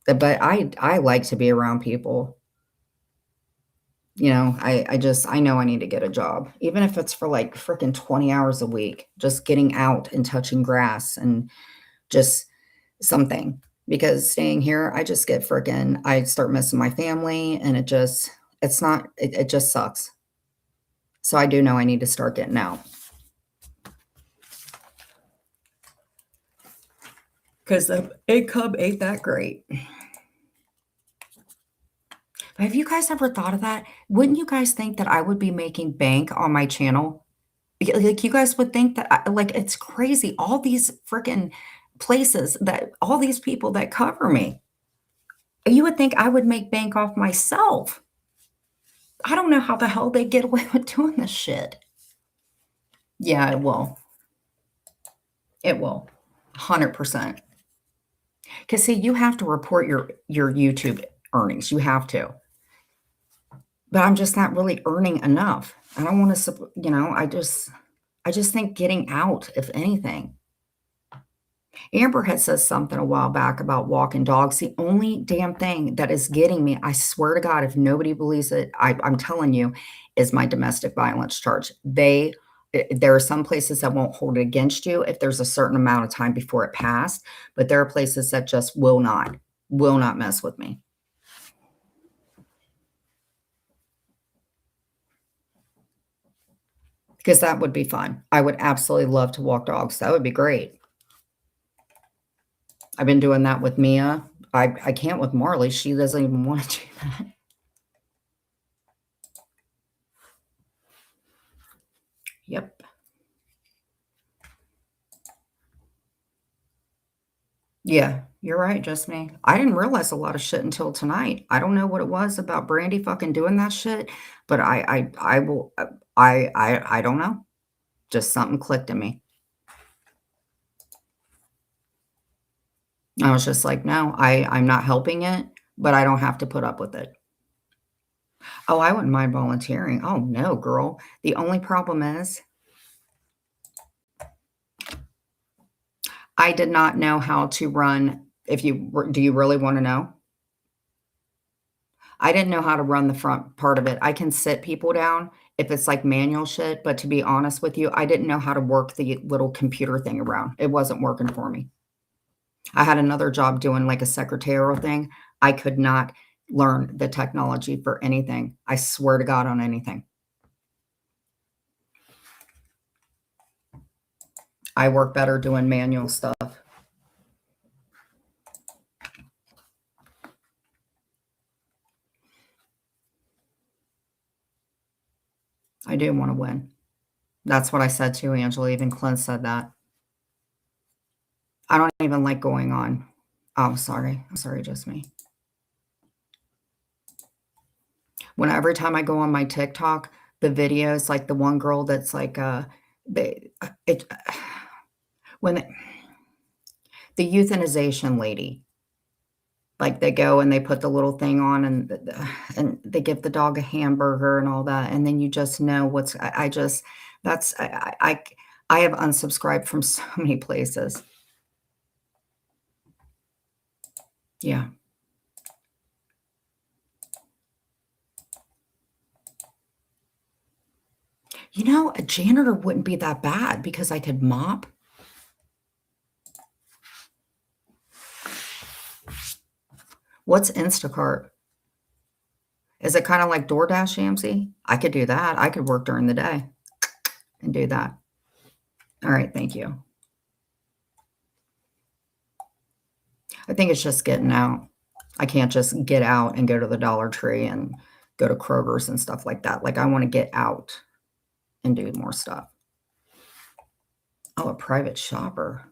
but I like to be around people. You know, I know I need to get a job, even if it's for like freaking 20 hours a week, just getting out and touching grass and just something. Because staying here, I just get freaking, I start missing my family and it's not, it just sucks. So I do know I need to start getting out. Because the egg cub ain't that great. But have you guys ever thought of that? Wouldn't you guys think that I would be making bank on my channel? Like, you guys would think that like, it's crazy. All these freaking places that all these people that cover me. You would think I would make bank off myself. I don't know how the hell they get away with doing this shit. Yeah, it will. It will. 100%. Because see, you have to report your YouTube earnings. You have to. But I'm just not really earning enough. I don't want to, you know, I just think getting out, if anything. Amber had says something a while back about walking dogs. The only damn thing that is getting me, I swear to God, if nobody believes it, I'm telling you, is my domestic violence charge. There are some places that won't hold it against you if there's a certain amount of time before it passed, but there are places that just will not mess with me. Because that would be fun. I would absolutely love to walk dogs. That would be great. I've been doing that with Mia. I can't with Marley. She doesn't even want to do that. Yep. Yeah, you're right, just me. I didn't realize a lot of shit until tonight. I don't know what it was about Brandy fucking doing that shit, but I will I don't know. Just something clicked in me. I was just like, no, I'm not helping it, but I don't have to put up with it. Oh, I wouldn't mind volunteering. Oh no, girl. The only problem is I did not know how to run. Do you really want to know? I didn't know how to run the front part of it. I can sit people down if it's like manual shit, but to be honest with you, I didn't know how to work the little computer thing around. It wasn't working for me. I had another job doing like a secretarial thing. I could not learn the technology for anything. I swear to God on anything. I work better doing manual stuff. I do want to win. That's what I said too, Angela. Even Clint said that. I don't even like going on. Oh, sorry. I'm sorry, just me. Every time I go on my TikTok, the videos, like the one girl that's like, they, it, when the euthanization lady, like they go and they put the little thing on and they give the dog a hamburger and all that, and then you just know what's. I just that's I have unsubscribed from so many places. Yeah. You know, a janitor wouldn't be that bad because I could mop. What's Instacart? Is it kind of like DoorDash, Yamsey? I could do that. I could work during the day and do that. All right, thank you. I think it's just getting out. I can't just get out and go to the Dollar Tree and go to Kroger's and stuff like that. Like, I want to get out and do more stuff. Oh, a private shopper.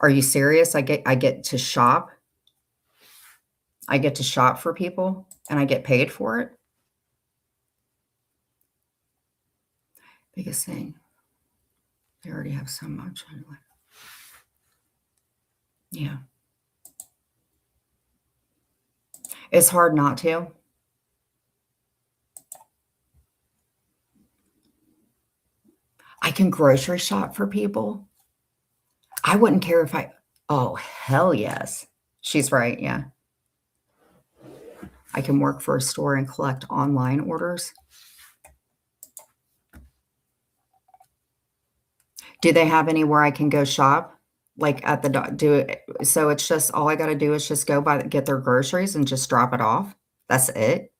Are you serious? I get to shop. I get to shop for people and I get paid for it. Biggest thing. They already have so much anyway. Yeah. It's hard not to. I can grocery shop for people. I wouldn't care if I oh, hell yes. She's right, yeah. I can work for a store and collect online orders. Do they have anywhere I can go shop? Like at the do it so it's just all I gotta do is just go by get their groceries and just drop it off? That's it?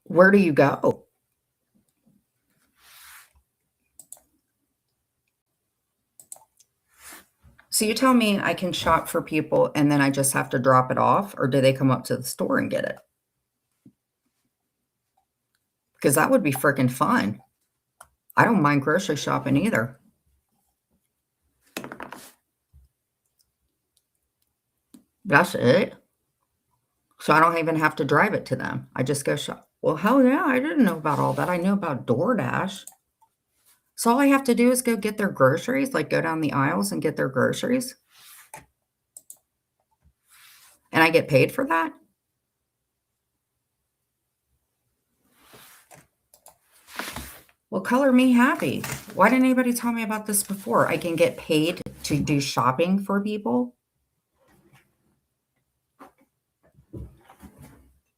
Where do you go? So you tell me I can shop for people and then I just have to drop it off, or do they come up to the store and get it? Because that would be freaking fun. I don't mind grocery shopping either. That's it? So I don't even have to drive it to them. I just go shop. Well, hell yeah, I didn't know about all that. I knew about DoorDash. So all I have to do is go get their groceries, like go down the aisles and get their groceries, and I get paid for that? Well, color me happy. Why didn't anybody tell me about this before? I can get paid to do shopping for people?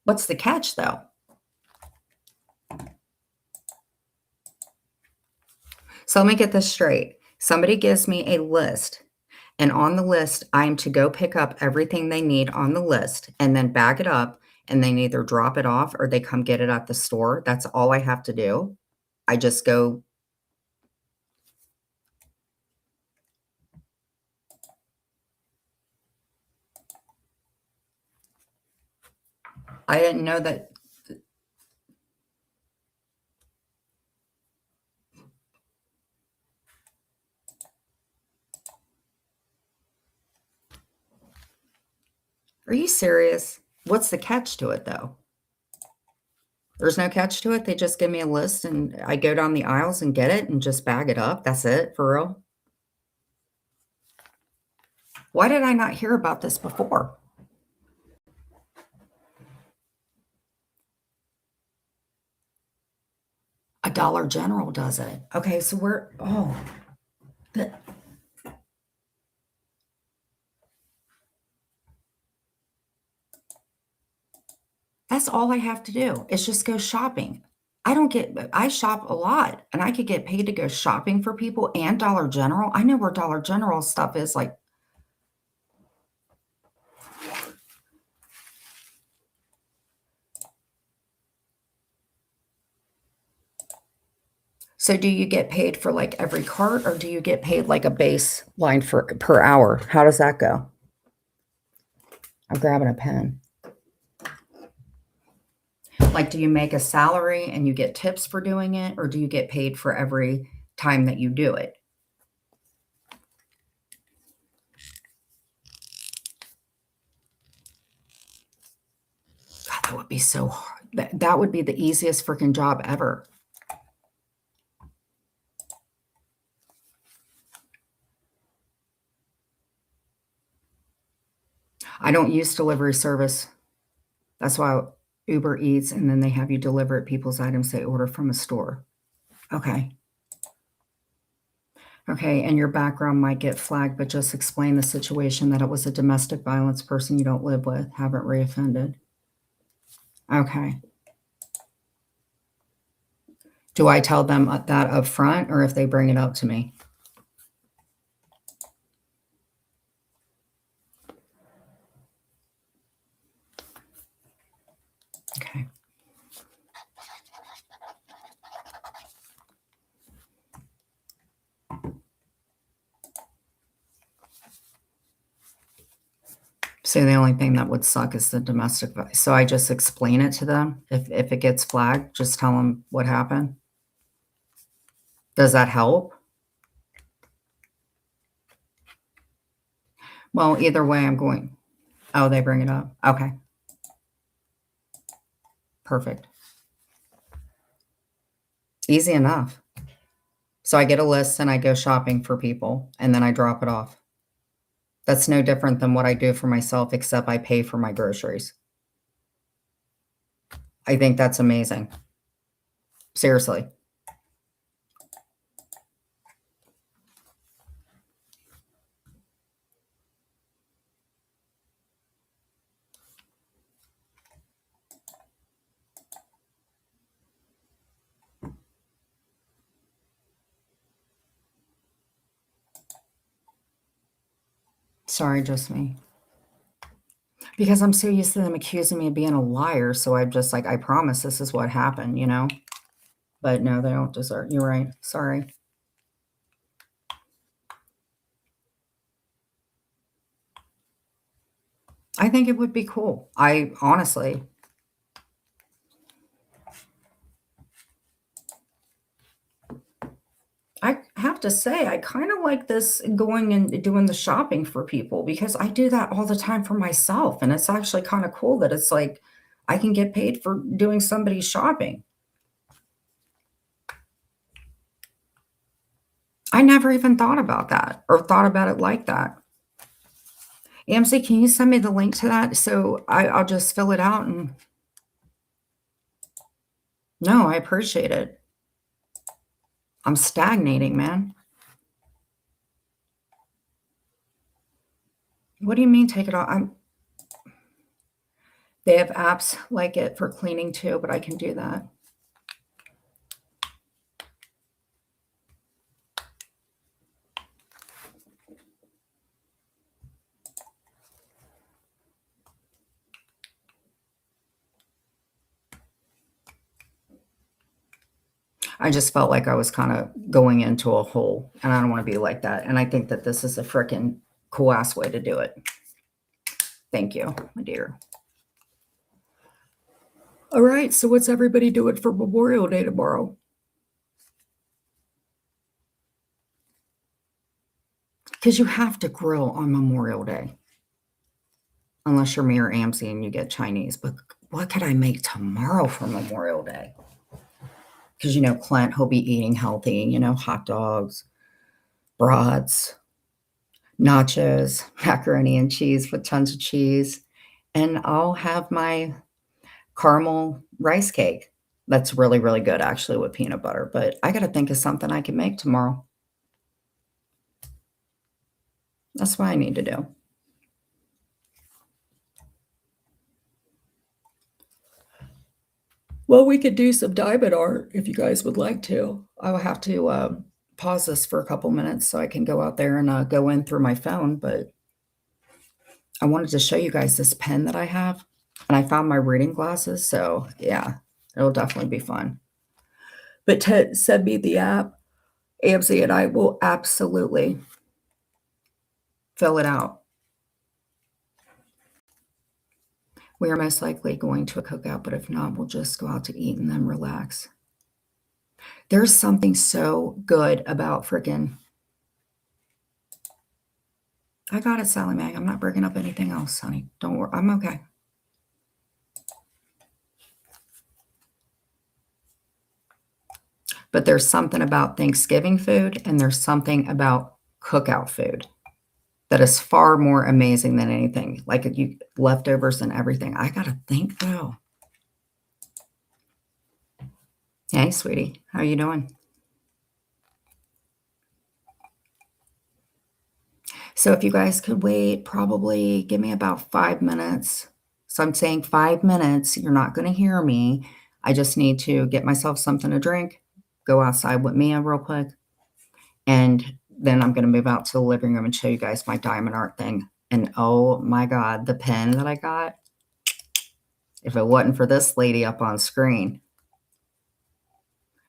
What's the catch, though? So let me get this straight. Somebody gives me a list, and on the list, I'm to go pick up everything they need on the list and then bag it up, and then either drop it off or they come get it at the store. That's all I have to do. I just go. I didn't know that. Are you serious? What's the catch to it, though? There's no catch to it? They just give me a list and I go down the aisles and get it and just bag it up? That's it? For real? Why did I not hear about this before? A Dollar General does it. Okay, so we're oh, the that's all I have to do is just go shopping. I shop a lot, and I could get paid to go shopping for people and Dollar General. I know where Dollar General stuff is, like so do you get paid for, like, every cart, or do you get paid, like, a baseline for per hour? How does that go? I'm grabbing a pen. Like, do you make a salary and you get tips for doing it, or do you get paid for every time that you do it? God, that would be so hard. That would be the easiest freaking job ever. I don't use delivery service. That's why Uber Eats, and then they have you deliver it people's items they order from a store. Okay. Okay, and your background might get flagged, but just explain the situation that it was a domestic violence person you don't live with, haven't reoffended. Okay. Do I tell them that up front or if they bring it up to me? Okay. So the only thing that would suck is the domestic so I just explain it to them? If it gets flagged, just tell them what happened? Does that help? Well, either way, I'm going oh, they bring it up. Okay. Perfect. Easy enough. So I get a list and I go shopping for people and then I drop it off. That's no different than what I do for myself, except I pay for my groceries. I think that's amazing. Seriously. Sorry, just me. Because I'm so used to them accusing me of being a liar, so I'm just like, "I promise this is what happened," you know? But no, they don't deserve. You're right, sorry. I think it would be cool. I honestly I have to say, I kinda like this going and doing the shopping for people because I do that all the time for myself, and it's actually kinda cool that it's like, I can get paid for doing somebody's shopping. I never even thought about that or thought about it like that. AMC, can you send me the link to that so I'll just fill it out and no, I appreciate it. I'm stagnating, man. What do you mean take it off? They have apps like it for cleaning too, but I can do that. I just felt like I was kinda going into a hole, and I don't wanna be like that, and I think that this is a fricking cool ass way to do it. Thank you, my dear. Alright, so what's everybody doing for Memorial Day tomorrow? Because you have to grill on Memorial Day, unless you're me or AMC and you get Chinese, but what could I make tomorrow for Memorial Day? Because you know, Clint, he'll be eating healthy, you know, hot dogs, brats, nachos, macaroni and cheese with tons of cheese, and I'll have my caramel rice cake. That's really, really good actually with peanut butter, but I gotta think of something I can make tomorrow. That's what I need to do. Well, we could do some diamond art if you guys would like to. I will have to, pause this for a couple minutes so I can go out there and, go in through my phone, but I wanted to show you guys this pen that I have, and I found my reading glasses, so yeah, it'll definitely be fun. But to send me the app, AMC and I will absolutely fill it out. We are most likely going to a cookout, but if not, we'll just go out to eat and then relax. There's something so good about freaking I got it, Sally Mae. I'm not bringing up anything else, honey. Don't worry. I'm okay. But there's something about Thanksgiving food and there's something about cookout food that is far more amazing than anything. Like you leftovers and everything. I gotta think though. Hey, sweetie, how you doing? So if you guys could wait, probably give me about 5 minutes. So I'm saying 5 minutes, you're not gonna hear me. I just need to get myself something to drink, go outside with Mia real quick, and then I'm gonna move out to the living room and show you guys my diamond art thing. And oh my god, the pen that I got, if it wasn't for this lady up on screen,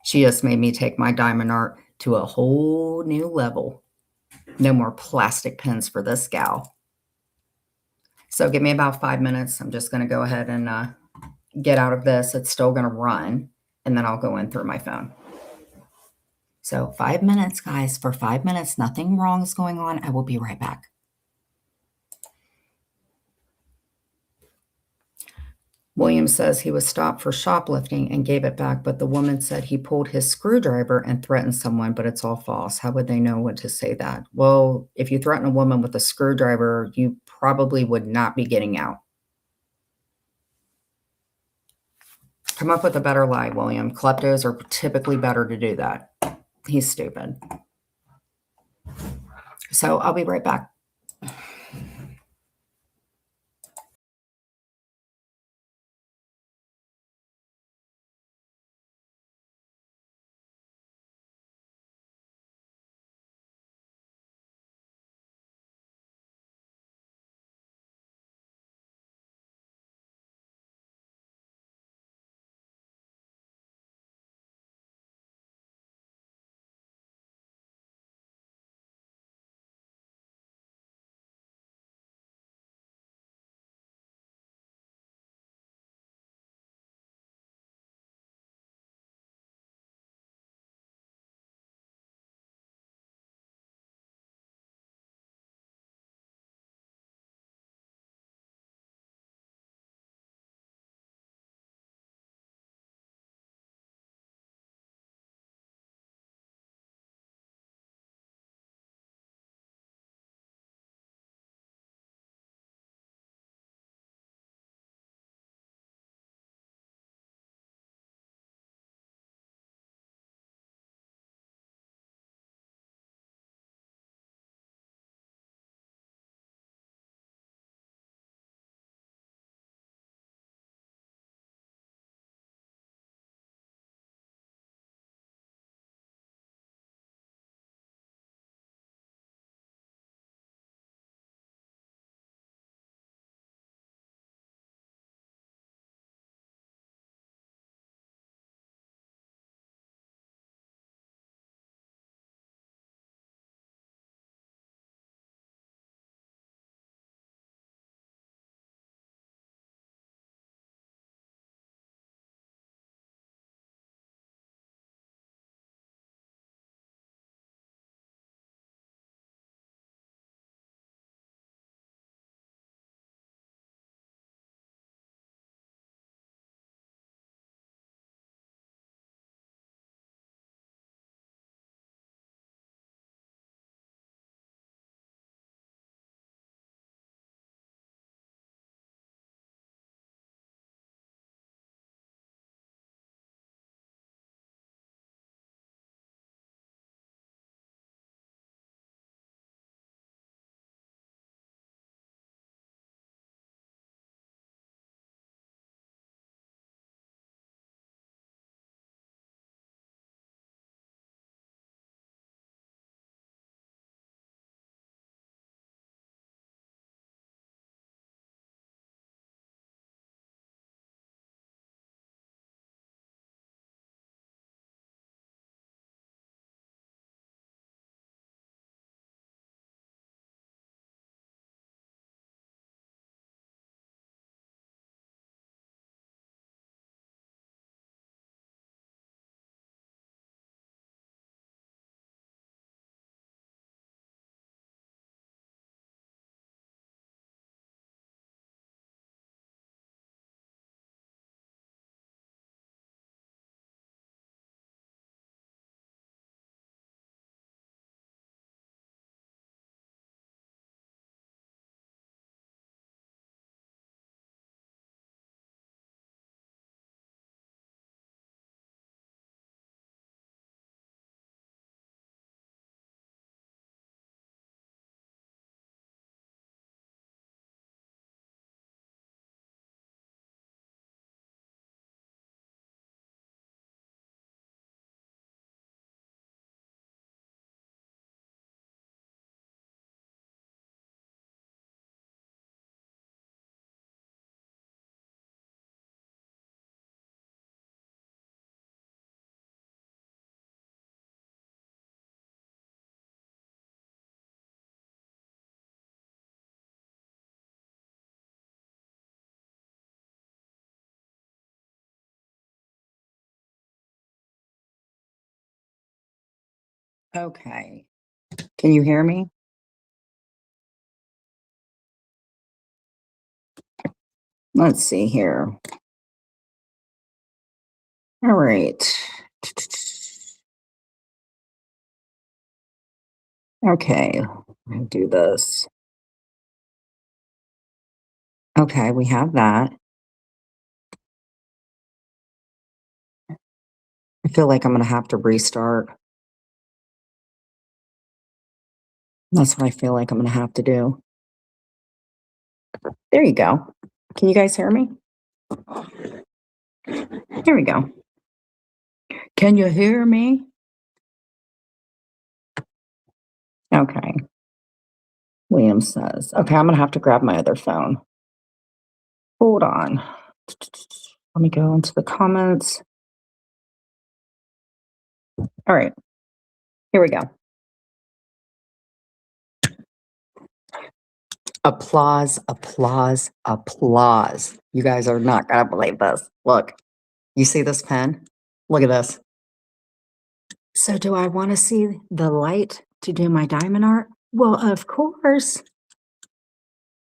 she just made me take my diamond art to a whole new level. No more plastic pens for this gal. So give me about 5 minutes. I'm just gonna go ahead and, get out of this. It's still gonna run, and then I'll go in through my phone. So 5 minutes, guys. For 5 minutes, nothing wrong is going on. I will be right back. William says he was stopped for shoplifting and gave it back, but the woman said he pulled his screwdriver and threatened someone, but it's all false. How would they know what to say that? Well, if you threaten a woman with a screwdriver, you probably would not be getting out. Come up with a better lie, William. Kleptos are typically better to do that. He's stupid. So I'll be right back. Okay. Can you hear me? Let's see here. All right. Okay, let me do this. Okay, we have that. I feel like I'm gonna have to restart. That's what I feel like I'm gonna have to do. There you go. Can you guys hear me? Here we go. Can you hear me? Okay. Liam says, okay, I'm gonna have to grab my other phone. Hold on. Let me go into the comments. All right, here we go. Applause, applause, applause. You guys are not gonna believe this. Look, you see this pen? Look at this. So do I want to see the light to do my diamond art? Well, of course.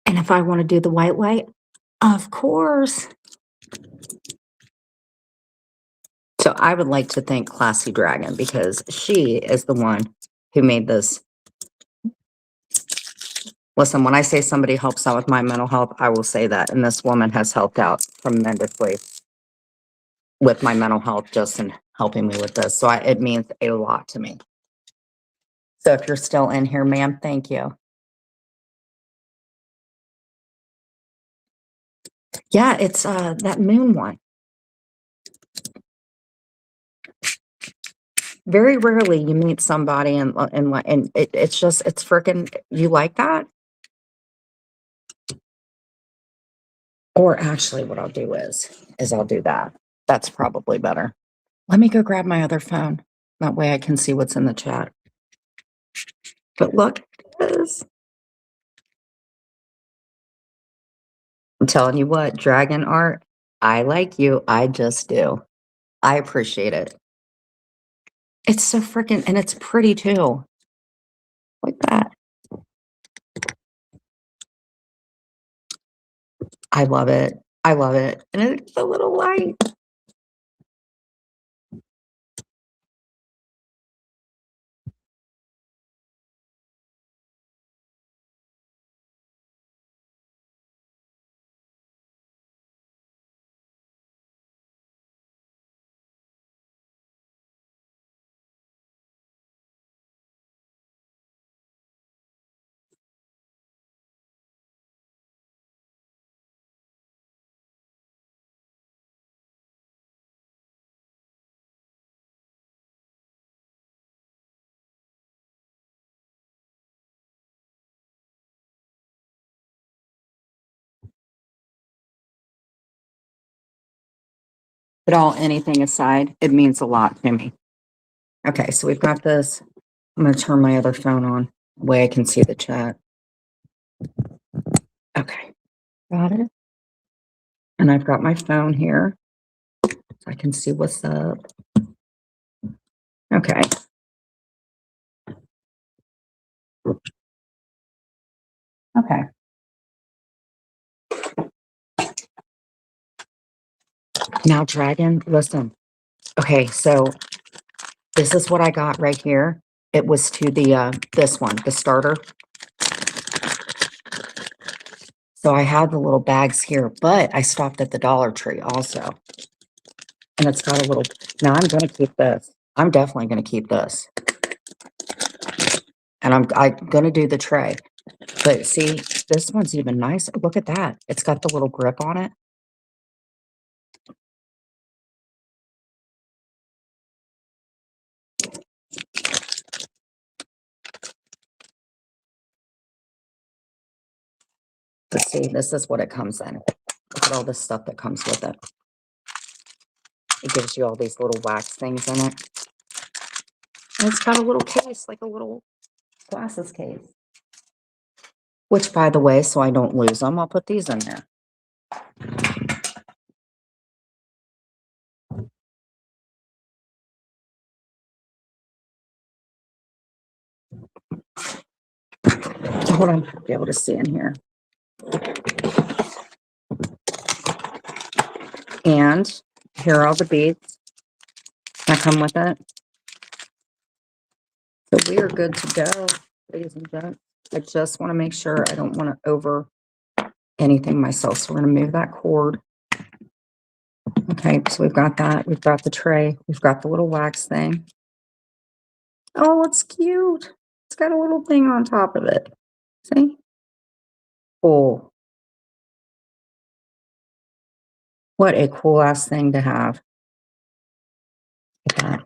And if I want to do the white light, of course. So I would like to thank Classy Dragon because she is the one who made this. Listen, when I say somebody helps out with my mental health, I will say that. And this woman has helped out tremendously with my mental health just in helping me with this. So it means a lot to me. So if you're still in here, ma'am, thank you. Yeah, it's that moon one. Very rarely you meet somebody and it's just it's freaking you like that. Or actually, what I'll do is I'll do that. That's probably better. Let me go grab my other phone. That way I can see what's in the chat. But look at this. I'm telling you what, dragon art, I like you. I just do. I appreciate it. It's so freaking, and it's pretty too. Like that. I love it. I love it. And it's a little light. But all anything aside, it means a lot to me. Okay, so we've got this. I'm going to turn my other phone on. Way I can see the chat. Okay, got it. And I've got my phone here. So I can see what's up. Okay. Okay. Now, Dragon, listen. Okay, so this is what I got right here. It was to the this one, the starter. So I had the little bags here, but I stopped at the Dollar Tree also. And it's got a little, now I'm going to keep this. I'm definitely going to keep this. And I'm going to do the tray. But see, this one's even nicer. Look at that. It's got the little grip on it. But see, this is what it comes in. Look at all this stuff that comes with it. It gives you all these little wax things in it. And it's got a little case, like a little glasses case. Which, by the way, so I don't lose them, I'll put these in there. Hold on, I'll be able to see in here. And here are all the beads. I come with it. So we are good to go, ladies and gents. I just want to make sure I don't want to over anything myself. So we're going to move that cord. Okay, so we've got that. We've got the tray. We've got the little wax thing. Oh, it's cute. It's got a little thing on top of it. See? Cool. What a cool ass thing to have. Look at that.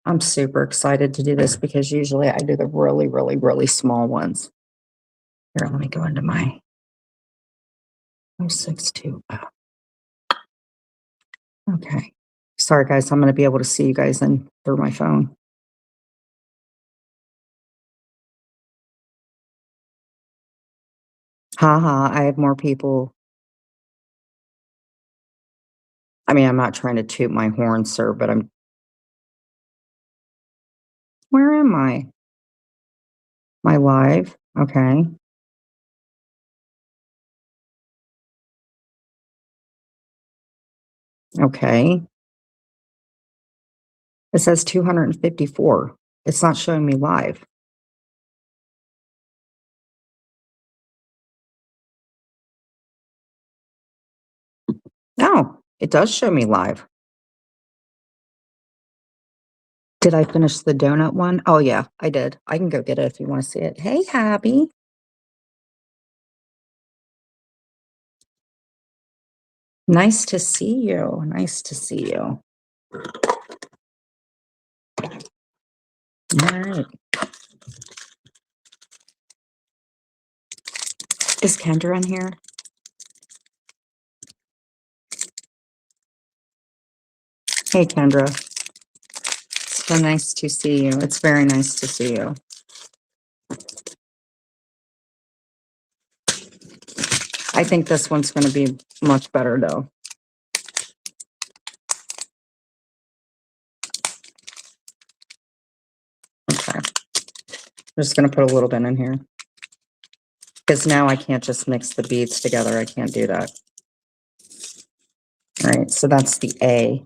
I'm super excited to do this because usually I do the really, really, really small ones. Here, let me go into my 062. Okay. Sorry, guys. I'm going to be able to see you guys in through my phone. Haha, I have more people. I mean, I'm not trying to toot my horn, sir, but where am I? My live? Okay. Okay. It says 254. It's not showing me live. No, it does show me live. Did I finish the donut one? Oh, yeah, I did. I can go get it if you want to see it. Hey, Happy. Nice to see you. Nice to see you. All right. Is Kendra in here? Hey, Kendra. It's so nice to see you. It's very nice to see you. I think this one's going to be much better, though. Okay. I'm just going to put a little bit in here. Because now I can't just mix the beads together. I can't do that. All right, so that's the A.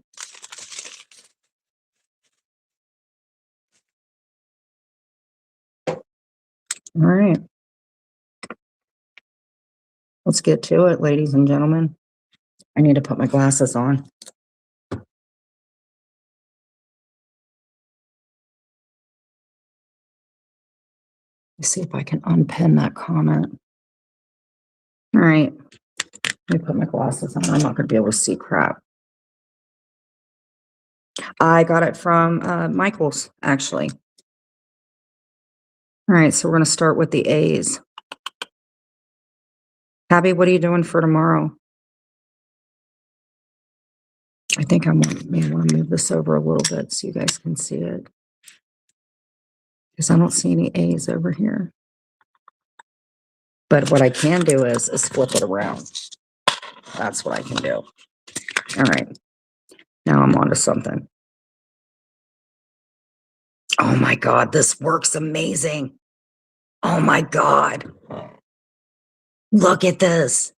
All right. Let's get to it, ladies and gentlemen. I need to put my glasses on. Let's see if I can unpin that comment. All right. Let me put my glasses on. I'm not going to be able to see crap. I got it from Michael's, actually. All right, so we're going to start with the A's. Abby, what are you doing for tomorrow? I think I may want to move this over a little bit so you guys can see it. Because I don't see any A's over here. But what I can do is flip it around. That's what I can do. All right. Now I'm on to something. Oh my God, this works amazing. Oh my God. Look at this.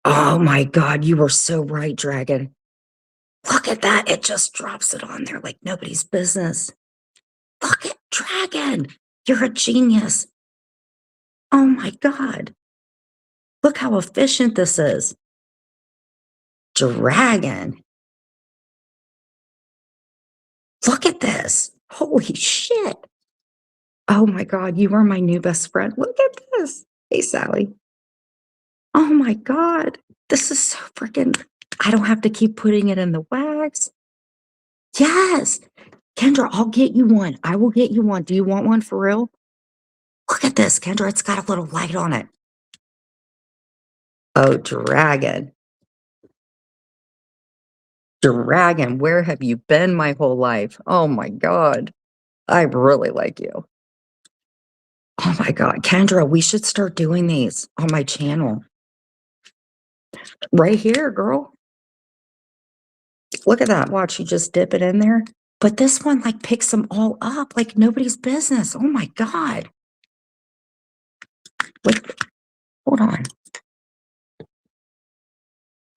Oh my God, you were so right, Dragon. Look at that. It just drops it on there like nobody's business. Look at Dragon. You're a genius. Oh my God. Look how efficient this is. Dragon. Look at this. Holy shit. Oh my God, you are my new best friend. Look at this. Hey, Sally. Oh my God. This is so freaking, I don't have to keep putting it in the wax. Yes. Kendra, I'll get you one. I will get you one. Do you want one for real? Look at this, Kendra. It's got a little light on it. Oh, Dragon. Dragon, where have you been my whole life? Oh my God. I really like you. Oh my God. Kendra, we should start doing these on my channel. Right here, girl. Look at that. Watch, you just dip it in there. But this one, like, picks them all up like nobody's business. Oh my God. Wait, hold on.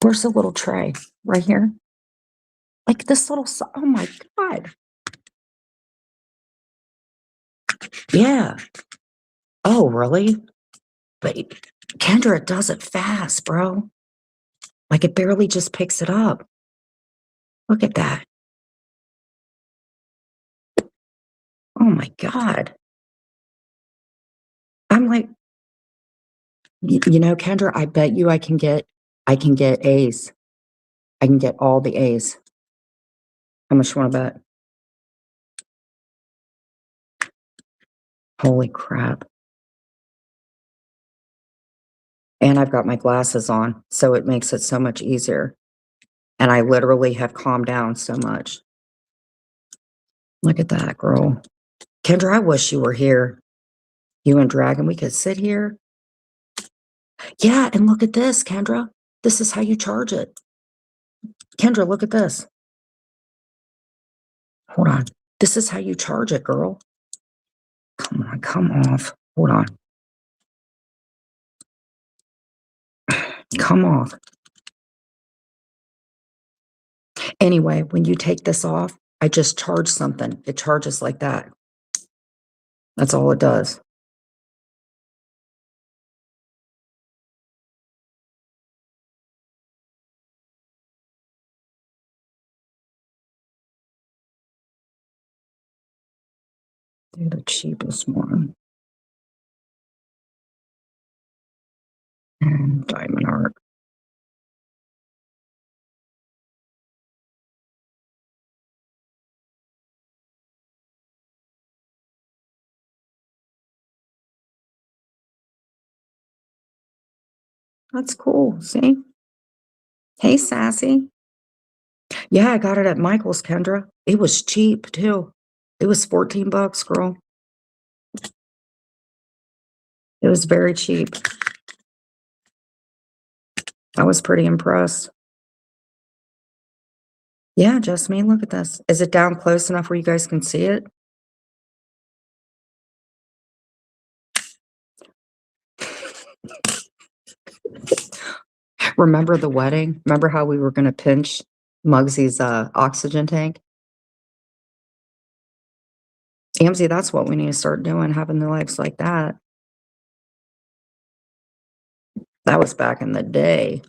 Where's the little tray? Right here? Like this little, oh my God. Yeah. Oh, really? But Kendra, it does it fast, bro. Like it barely just picks it up. Look at that. Oh my God. I'm like, you know, Kendra, I bet you I can get A's. I can get all the A's. How much you want to bet? Holy crap. And I've got my glasses on, so it makes it so much easier. And I literally have calmed down so much. Look at that, girl. Kendra, I wish you were here. You and Dragon, we could sit here. Yeah, and look at this, Kendra. This is how you charge it. Kendra, look at this. Hold on. This is how you charge it, girl. Come on, come off. Hold on. Come off. Anyway, when you take this off, I just charge something. It charges like that. That's all it does. Do the cheapest one. And diamond art. That's cool. See? Hey, Sassy. Yeah, I got it at Michael's, Kendra. It was cheap too. It was 14 bucks, girl. It was very cheap. I was pretty impressed. Yeah, just me. Look at this. Is it down close enough where you guys can see it? Remember the wedding? Remember how we were going to pinch Muggsy's oxygen tank? Amzy, that's what we need to start doing, having the lives like that. That was back in the day.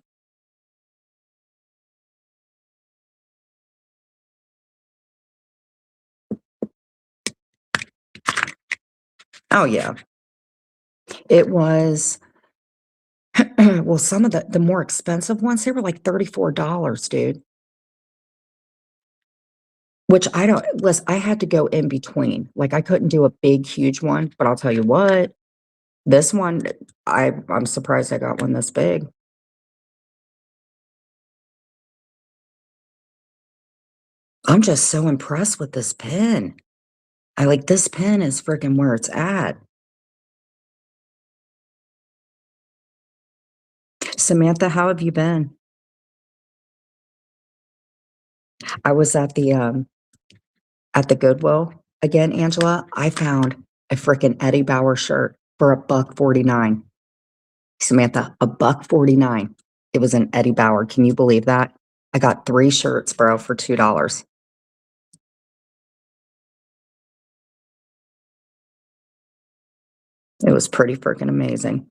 Oh, yeah. It was, well, some of the more expensive ones, they were like $34, dude. Which I don't, listen, I had to go in between. Like I couldn't do a big, huge one, but I'll tell you what, this one, I'm surprised I got one this big. I'm just so impressed with this pen. I like this pen is freaking where it's at. Samantha, how have you been? I was at the Goodwill again, Angela. I found a freaking Eddie Bauer shirt for $1.49. Samantha, $1.49. It was an Eddie Bauer. Can you believe that? I got 3 shirts, bro, for $2. It was pretty freaking amazing.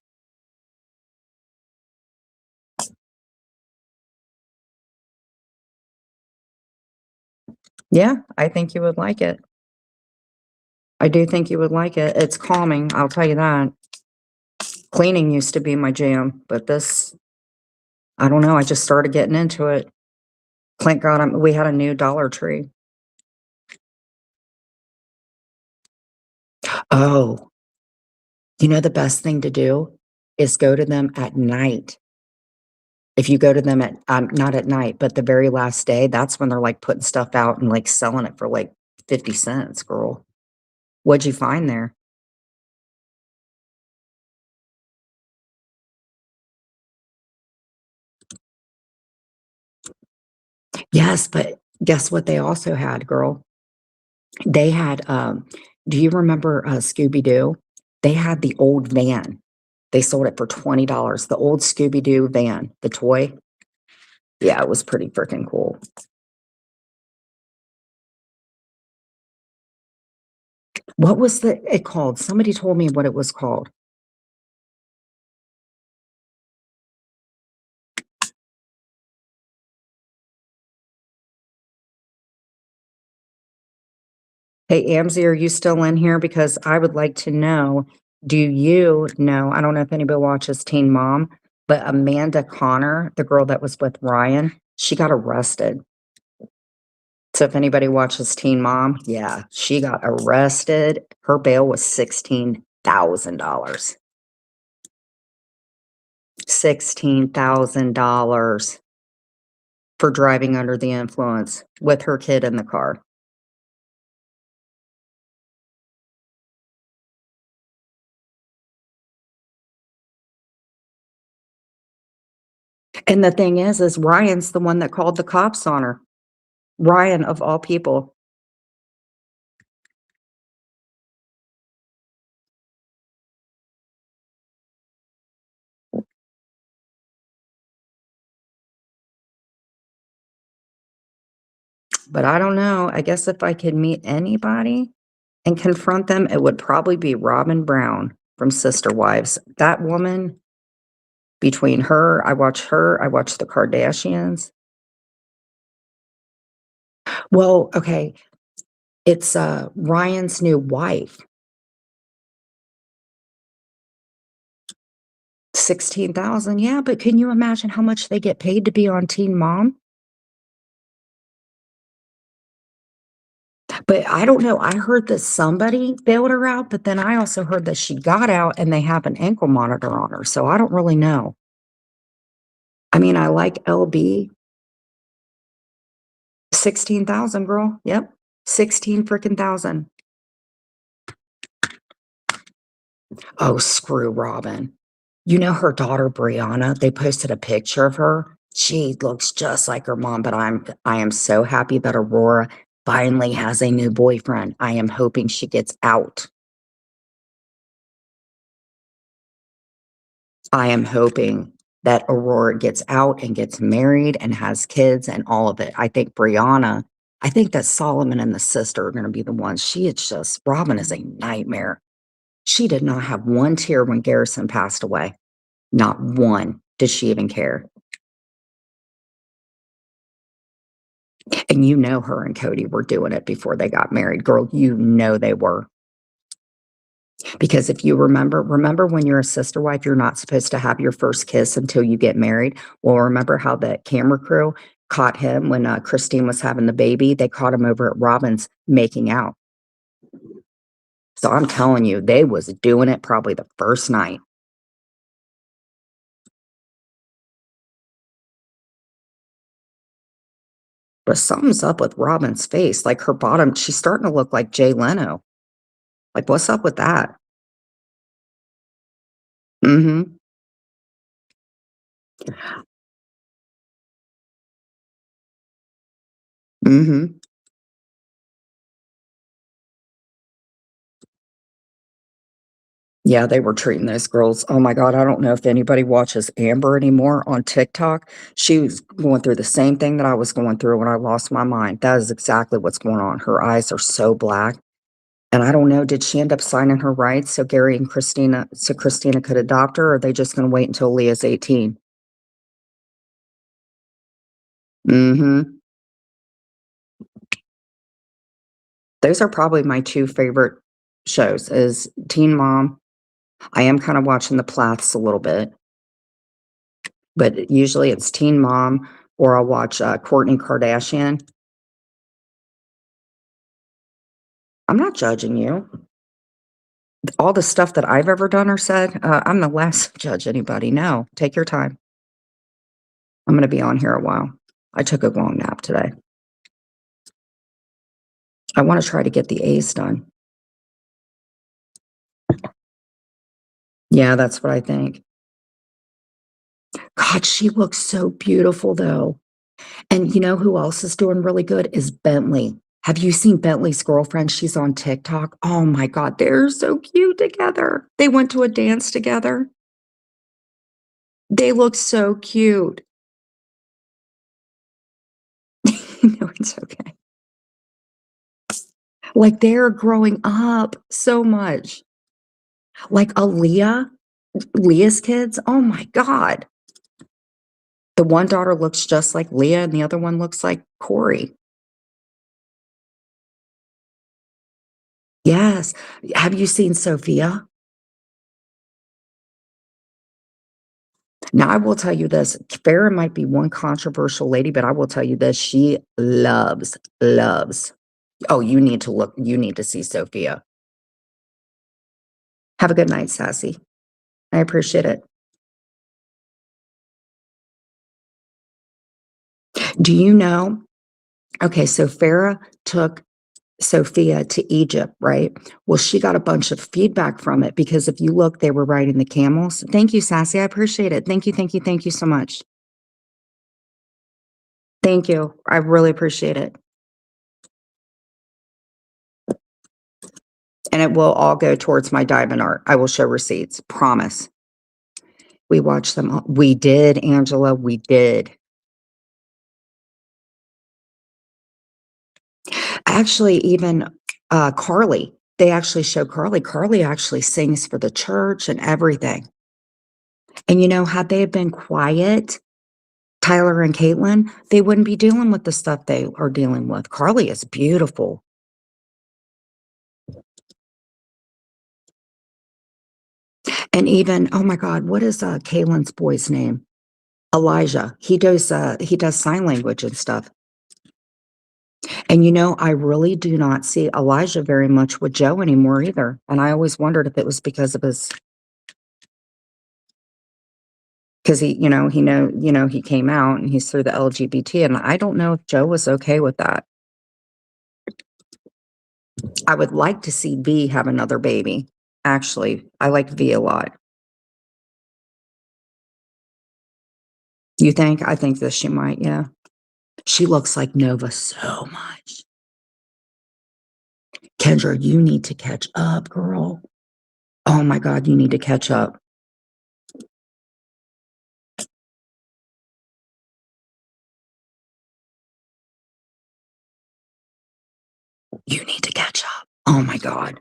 Yeah, I think you would like it. I do think you would like it. It's calming, I'll tell you that. Cleaning used to be my jam, but this, I don't know, I just started getting into it. Clint got him, we had a new Dollar Tree. Oh, you know the best thing to do is go to them at night. If you go to them at, not at night, but the very last day, that's when they're like putting stuff out and like selling it for like 50 cents, girl. What'd you find there? Yes, but guess what they also had, girl? They had, do you remember, Scooby-Doo? They had the old van. They sold it for $20, the old Scooby-Doo van, the toy. Yeah, it was pretty freaking cool. What was it called? Somebody told me what it was called. Hey, Amzie, are you still in here? Because I would like to know, do you know, I don't know if anybody watches Teen Mom, but Amanda Connor, the girl that was with Ryan, she got arrested. So if anybody watches Teen Mom, yeah, she got arrested. Her bail was $16,000. $16,000 for driving under the influence with her kid in the car. And the thing is Ryan's the one that called the cops on her. Ryan, of all people. But I don't know. I guess if I could meet anybody and confront them, it would probably be Robin Brown from Sister Wives. That woman, between her, I watch the Kardashians. Well, okay, it's, Ryan's new wife. 16,000, yeah, but can you imagine how much they get paid to be on Teen Mom? But I don't know, I heard that somebody bailed her out, but then I also heard that she got out and they have an ankle monitor on her, so I don't really know. I mean, I like LB. 16,000, girl, yep, 16 freaking thousand. Oh, screw Robin. You know her daughter, Brianna, they posted a picture of her. She looks just like her mom, but I am so happy that Aurora finally has a new boyfriend. I am hoping she gets out. I am hoping that Aurora gets out and gets married and has kids and all of it. I think that Solomon and the sister are going to be the ones. She is just, Robin is a nightmare. She did not have one tear when Garrison passed away. Not one. Did she even care? And you know her and Cody were doing it before they got married. Girl, you know they were. Because if you remember when you're a sister wife, you're not supposed to have your first kiss until you get married. Well, remember how the camera crew caught him when Christine was having the baby? They caught him over at Robin's making out. So I'm telling you, they was doing it probably the first night. But something's up with Robin's face. Like her bottom, she's starting to look like Jay Leno. Like, what's up with that? Mm-hmm. Mm-hmm. Yeah, they were treating those girls. Oh my God, I don't know if anybody watches Amber anymore on TikTok. She was going through the same thing that I was going through when I lost my mind. That is exactly what's going on. Her eyes are so black. And I don't know, did she end up signing her rights so Gary and Christina, so Christina could adopt her, or are they just going to wait until Leah's 18? Mm-hmm. Those are probably my two favorite shows is Teen Mom. I am kind of watching the Plaths a little bit, but usually it's Teen Mom or I'll watch Kourtney Kardashian. I'm not judging you. All the stuff that I've ever done or said, I'm the last to judge anybody. No, take your time. I'm going to be on here a while. I took a long nap today. I want to try to get the A's done. Yeah, that's what I think. God, she looks so beautiful though. And you know who else is doing really good is Bentley. Have you seen Bentley's girlfriend? She's on TikTok. Oh my God, they're so cute together. They went to a dance together. They look so cute. No, it's okay. Like, they're growing up so much. Like, Leah's kids, oh my god. The one daughter looks just like Leah, and the other one looks like Corey. Yes. Have you seen Sophia? Now, I will tell you this, Farrah might be one controversial lady, but I will tell you this, she loves. Oh, you need to see Sophia. Have a good night, Sassy. I appreciate it. Do you know? Okay, so Farrah took Sophia to Egypt, right? Well, she got a bunch of feedback from it because if you look, they were riding the camels. Thank you, Sassy. I appreciate it. Thank you, thank you, thank you so much. Thank you. I really appreciate it. And it will all go towards my diamond art. I will show receipts. Promise. We watched them all. We did, Angela. We did. Actually, even Carly, they actually show Carly. Carly actually sings for the church and everything. And had they been quiet, Tyler and Caitlin, they wouldn't be dealing with the stuff they are dealing with. Carly is beautiful. And even, oh my God, what is Caitlin's boy's name? Elijah. He does sign language and stuff. And I really do not see Elijah very much with Joe anymore either. And I always wondered if it was because of because he came out and he's through the LGBT, and I don't know if Joe was okay with that. I would like to see V have another baby. Actually, I like V a lot. You think? I think that she might, yeah. She looks like Nova so much. Kendra, you need to catch up, girl. Oh my God, you need to catch up. You need to catch up. Oh my God.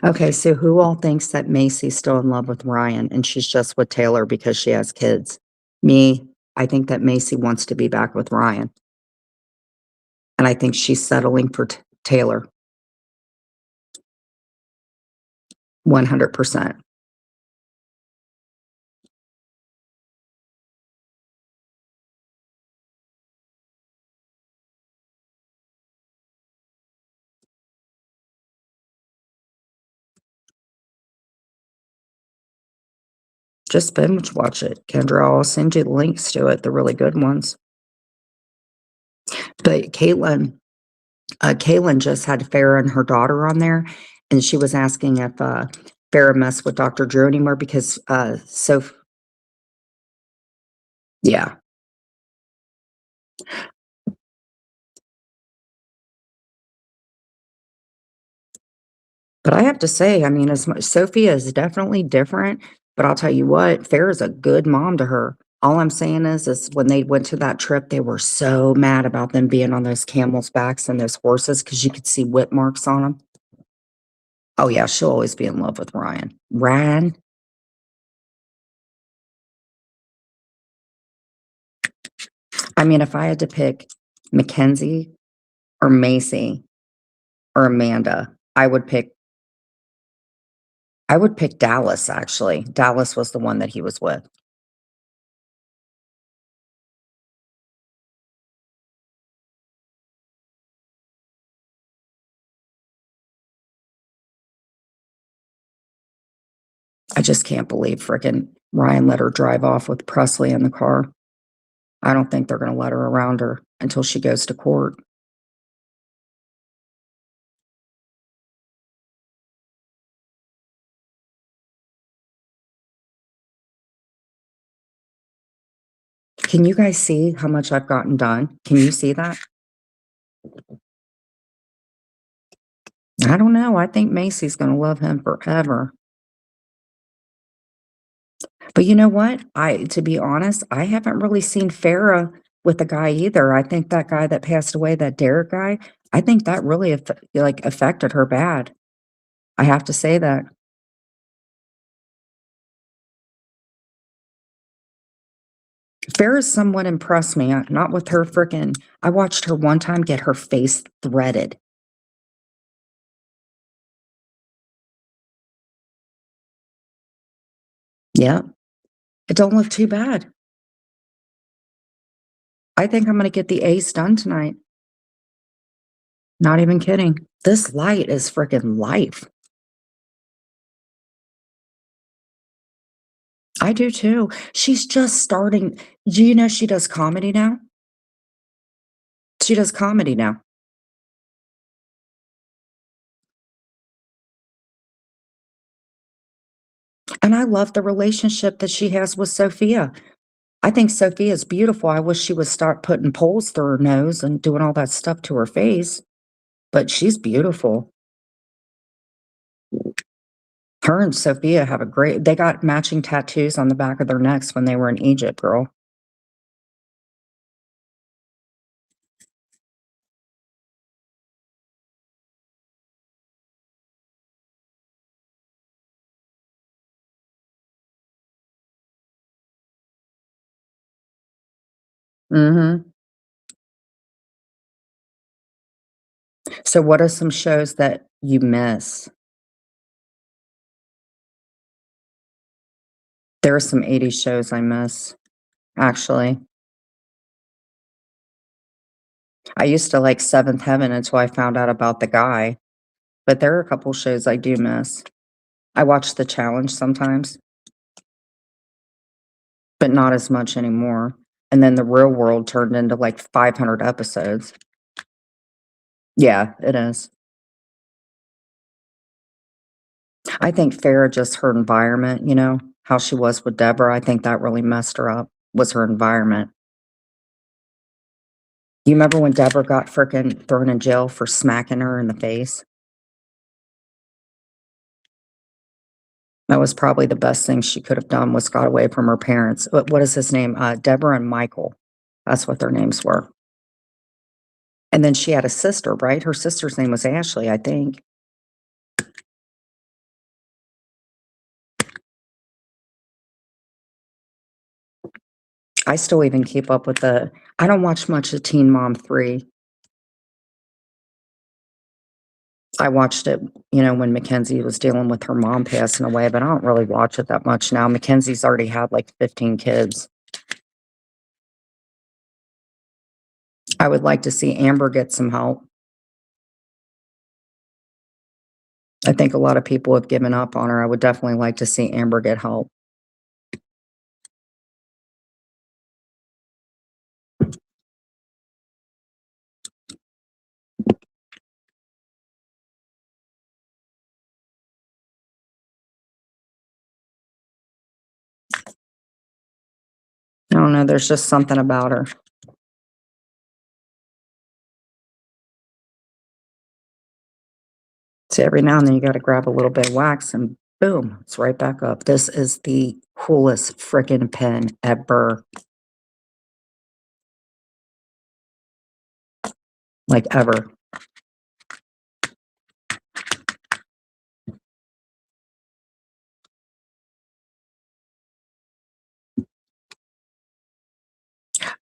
Okay, so who all thinks that Macy's still in love with Ryan and she's just with Taylor because she has kids? Me, I think that Macy wants to be back with Ryan. And I think she's settling for Taylor 100%. Just binge watch it, Kendra. I'll send you the links to it, the really good ones. But Caitlin just had Farrah and her daughter on there, and she was asking if Farrah messed with Dr. Drew anymore because yeah. But I have to say, I mean, as much Sophia is definitely different, but I'll tell you what, Farrah's a good mom to her. All I'm saying is when they went to that trip, they were so mad about them being on those camels' backs and those horses because you could see whip marks on them. Oh yeah, she'll always be in love with Ryan. Ryan, I mean, if I had to pick Mackenzie or Macy or Amanda, I would pick Dallas, actually. Dallas was the one that he was with. I just can't believe frickin' Ryan let her drive off with Presley in the car. I don't think they're gonna let her around her until she goes to court. Can you guys see how much I've gotten done? Can you see that? I don't know. I think Macy's gonna love him forever. But you know what? To be honest, I haven't really seen Farrah with a guy either. I think that guy that passed away, that Derek guy, I think that really affected her bad. I have to say that. Farrah somewhat impressed me, not with her frickin' I watched her one time get her face threaded. Yeah, it don't look too bad. I think I'm gonna get the ace done tonight. Not even kidding. This light is frickin' life. I do too. She's just starting. Do you know she does comedy now? She does comedy now. And I love the relationship that she has with Sophia. I think Sophia is beautiful. I wish she would start putting poles through her nose and doing all that stuff to her face, but she's beautiful. Her and Sophia have a great they got matching tattoos on the back of their necks when they were in Egypt, girl. Mhm. So what are some shows that you miss? There are some '80s shows I miss, actually. I used to like Seventh Heaven until I found out about the guy, but there are a couple shows I do miss. I watch The Challenge sometimes, but not as much anymore. And then The Real World turned into like 500 episodes. Yeah, it is. I think Farrah just her environment, how she was with Deborah, I think that really messed her up, was her environment. You remember when Deborah got frickin' thrown in jail for smacking her in the face? That was probably the best thing she could have done was got away from her parents. What is his name? Deborah and Michael. That's what their names were. And then she had a sister, right? Her sister's name was Ashley, I think. I still even keep up with I don't watch much of Teen Mom 3. I watched it, when Mackenzie was dealing with her mom passing away, but I don't really watch it that much now. Mackenzie's already had like 15 kids. I would like to see Amber get some help. I think a lot of people have given up on her. I would definitely like to see Amber get help. I don't know, there's just something about her. See, every now and then you gotta grab a little bit of wax and boom, it's right back up. This is the coolest frickin' pen ever. Like, ever.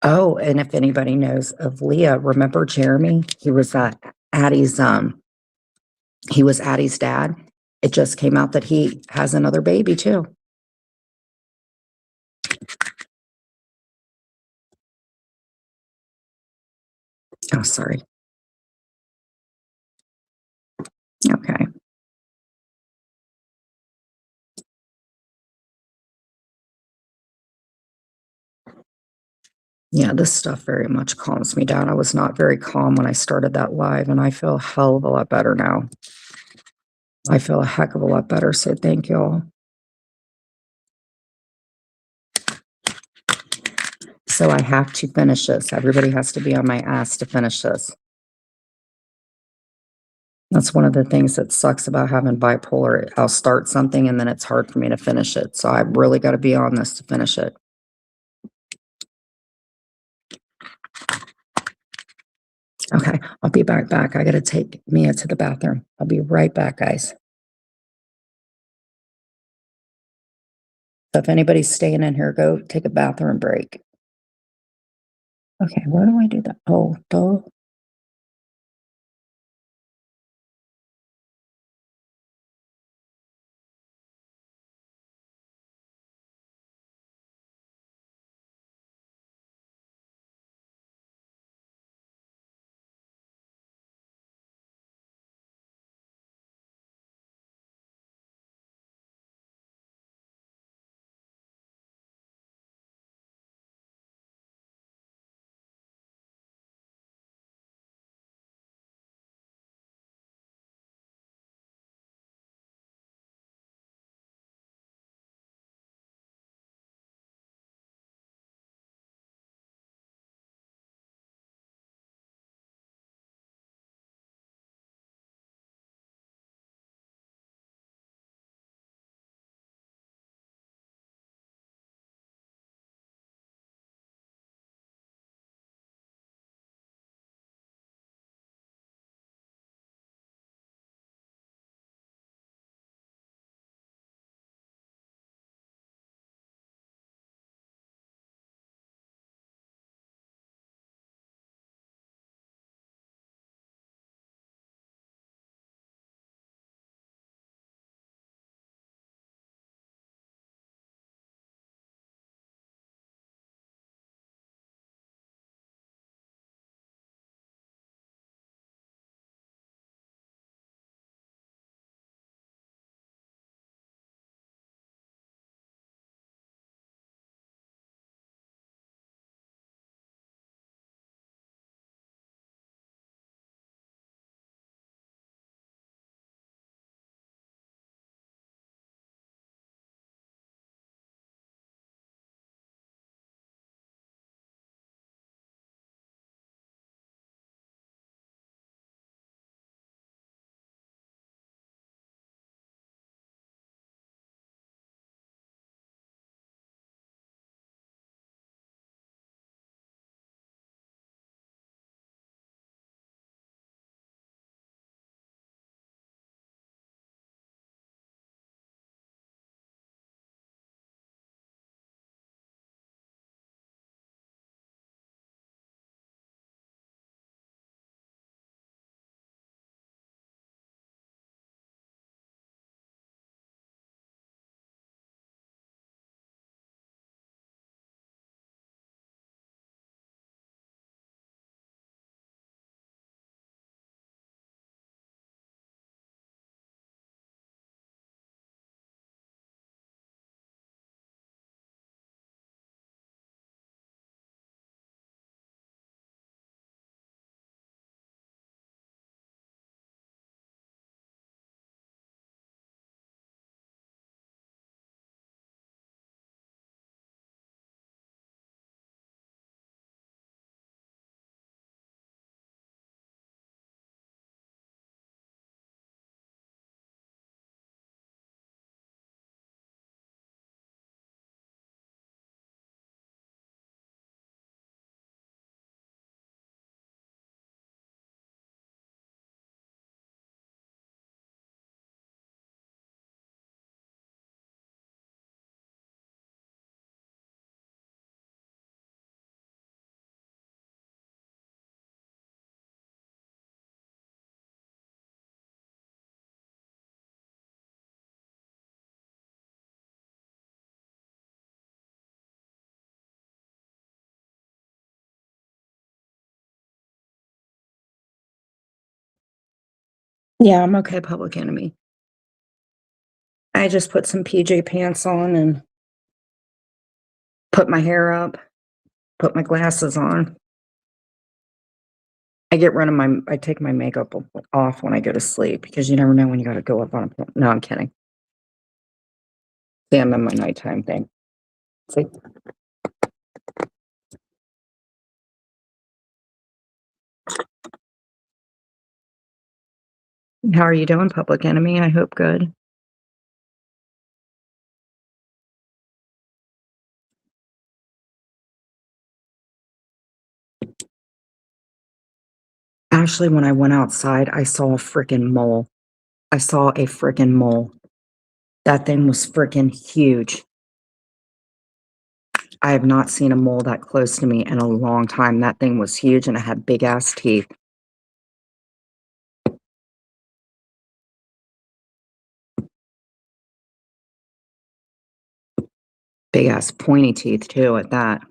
Oh, and if anybody knows of Leah, remember Jeremy? He was Addie's dad. It just came out that he has another baby too. Oh, sorry. Okay. Yeah, this stuff very much calms me down. I was not very calm when I started that live, and I feel a hell of a lot better now. I feel a heck of a lot better, so thank you all. So I have to finish this. Everybody has to be on my ass to finish this. That's one of the things that sucks about having bipolar. I'll start something and then it's hard for me to finish it. So I've really got to be on this to finish it. Okay, I'll be right back. I got to take Mia to the bathroom. I'll be right back, guys. So if anybody's staying in here, go take a bathroom break. Okay, where do I do that? Oh, duh. Yeah, I'm okay, Public Enemy. I just put some PJ pants on and put my hair up, put my glasses on. I take my makeup off when I go to sleep because you never know when you gotta go up on a no, I'm kidding. See, I'm in my nighttime thing. See? How are you doing, Public Enemy? I hope good. Actually, when I went outside, I saw a freaking mole. I saw a freaking mole. That thing was freaking huge. I have not seen a mole that close to me in a long time. That thing was huge and it had big ass teeth. Big ass pointy teeth too at that.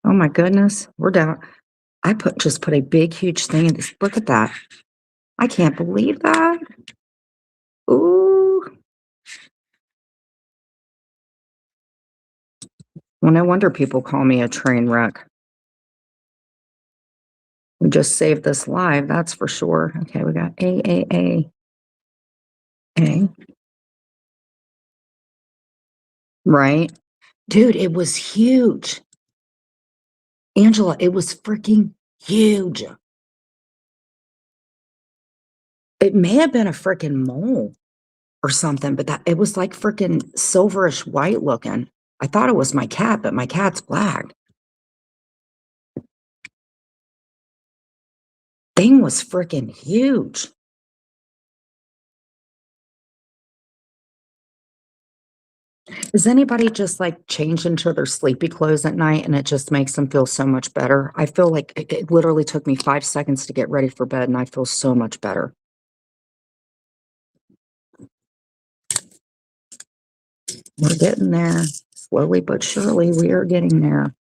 Oh my goodness. We're down. Just put a big, huge thing in this. Look at that. I can't believe that. Ooh. Well, no wonder people call me a train wreck. We just saved this live, that's for sure. Okay, we got A. Right? Dude, it was huge. Angela, it was freaking huge. It may have been a freaking mole or something, but that it was like freaking silverish white looking. I thought it was my cat, but my cat's black. Thing was freaking huge. Does anybody just like change into their sleepy clothes at night and it just makes them feel so much better? I feel like it literally took me 5 seconds to get ready for bed and I feel so much better. We're getting there. Slowly but surely, we are getting there.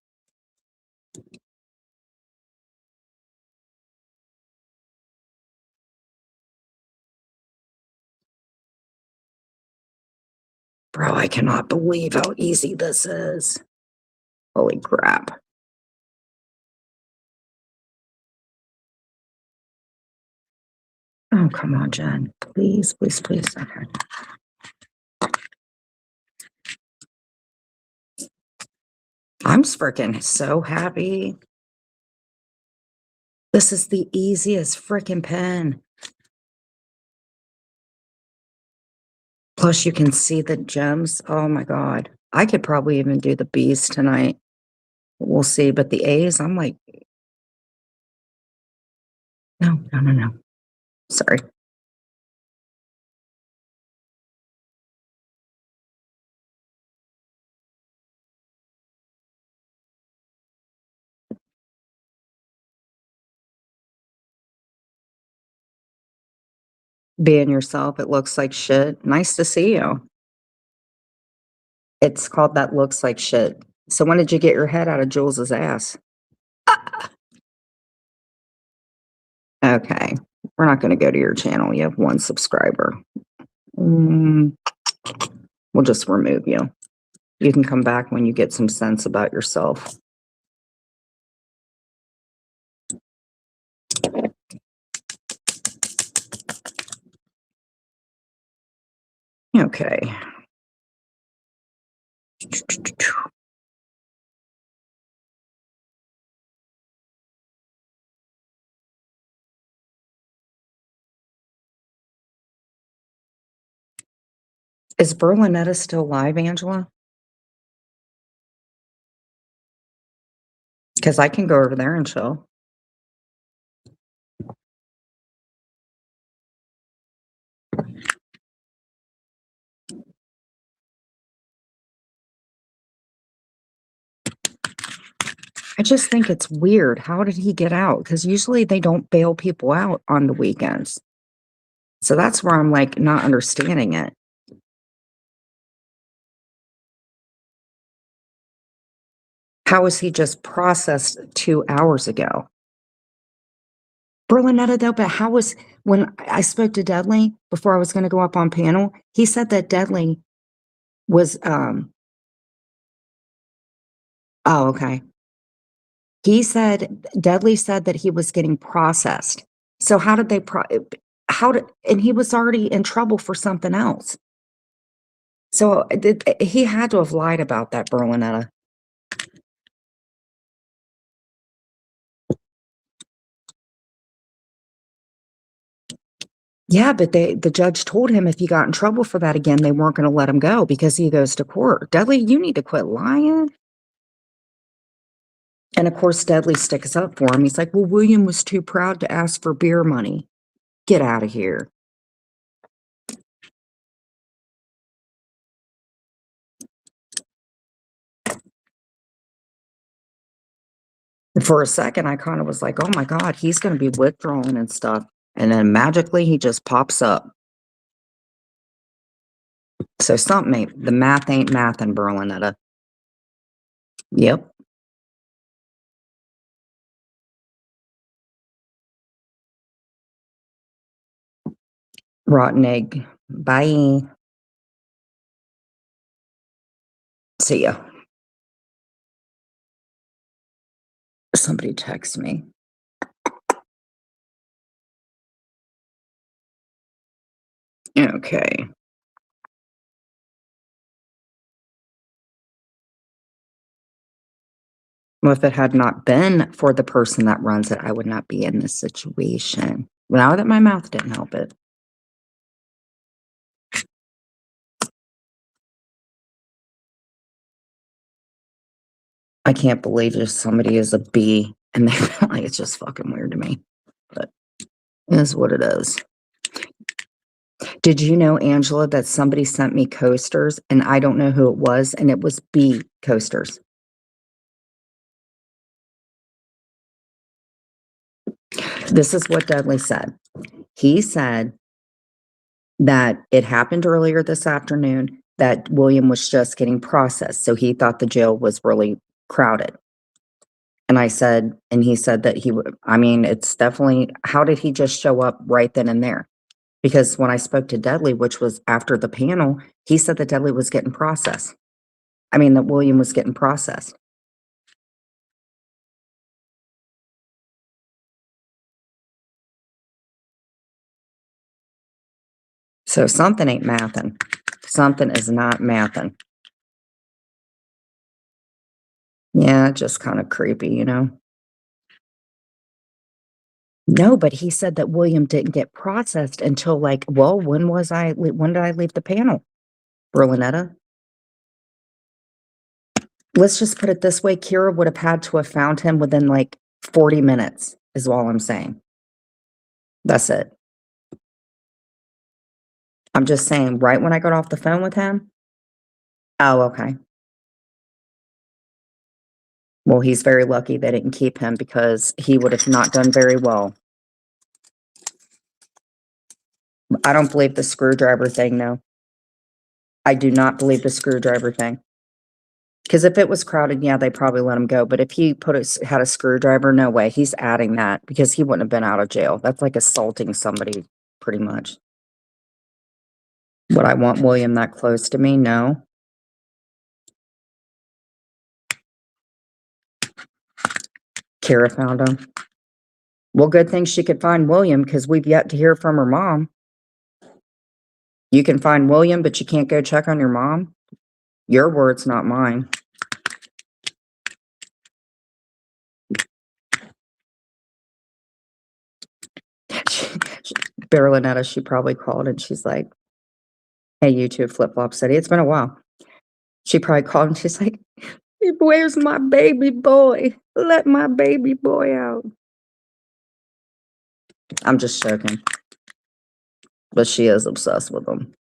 Bro, I cannot believe how easy this is. Holy crap. Oh, come on, Jen. Please, please, please. Okay. I'm freaking so happy. This is the easiest freaking pen. Plus, you can see the gems. Oh my God. I could probably even do the B's tonight. We'll see. But the A's, I'm like, no, no, no, no. Sorry. Being yourself, it looks like shit. Nice to see you. It's called That Looks Like Shit. So when did you get your head out of Jules's ass? Okay. We're not going to go to your channel. You have one subscriber. Mm, we'll just remove you. You can come back when you get some sense about yourself. Okay. Is Berlinetta still live, Angela? Because I can go over there and chill. I just think it's weird. How did he get out? Because usually they don't bail people out on the weekends. So that's where I'm like not understanding it. How was he just processed 2 hours ago? Berlinetta, though, but how was when I spoke to Dudley before I was going to go up on panel, he said that Dudley was, oh, okay. He said, Dudley said that he was getting processed. So how did they and he was already in trouble for something else. So, he had to have lied about that, Berlinetta. Yeah, but the judge told him if he got in trouble for that again, they weren't gonna let him go because he goes to court. Dudley, you need to quit lying. And of course, Dudley sticks up for him. He's like, "Well, William was too proud to ask for beer money. Get out of here." And for a second, I kind of was like, "Oh my God, he's gonna be withdrawing and stuff." And then magically he just pops up. So something ain't, the math ain't math in Berlinetta. Yep. Rotten egg. Bye. See ya. Somebody text me. Okay. Well, if it had not been for the person that runs it, I would not be in this situation. Now that my mouth didn't help it. I can't believe just somebody is a B and they like it's just fucking weird to me. But it is what it is. Did you know, Angela, that somebody sent me coasters and I don't know who it was, and it was B coasters? This is what Dudley said. He said that it happened earlier this afternoon, that William was just getting processed, so he thought the jail was really crowded. And I said, and he said that he would, I mean, it's definitely, how did he just show up right then and there? Because when I spoke to Dudley, which was after the panel, he said that Dudley was getting processed. I mean, that William was getting processed. So something ain't mathin'. Something is not mathin'. Yeah, just kind of creepy, you know? No, but he said that William didn't get processed until like, well, when did I leave the panel? Berlinetta? Let's just put it this way, Kira would have had to have found him within like 40 minutes, is all I'm saying. That's it. I'm just saying, right when I got off the phone with him. Oh, okay. Well, he's very lucky they didn't keep him because he would have not done very well. I don't believe the screwdriver thing, no. I do not believe the screwdriver thing. Because if it was crowded, yeah, they probably let him go. But if he had a screwdriver, no way. He's adding that because he wouldn't have been out of jail. That's like assaulting somebody, pretty much. Would I want William that close to me? No. Kara found him. Well, good thing she could find William because we've yet to hear from her mom. You can find William, but you can't go check on your mom? Your words, not mine. Berlinetta, she probably called and she's like, "Hey, you two, Flip Flop City. It's been a while." She probably called and she's like, "Where's my baby boy? Let my baby boy out." I'm just joking. But she is obsessed with him.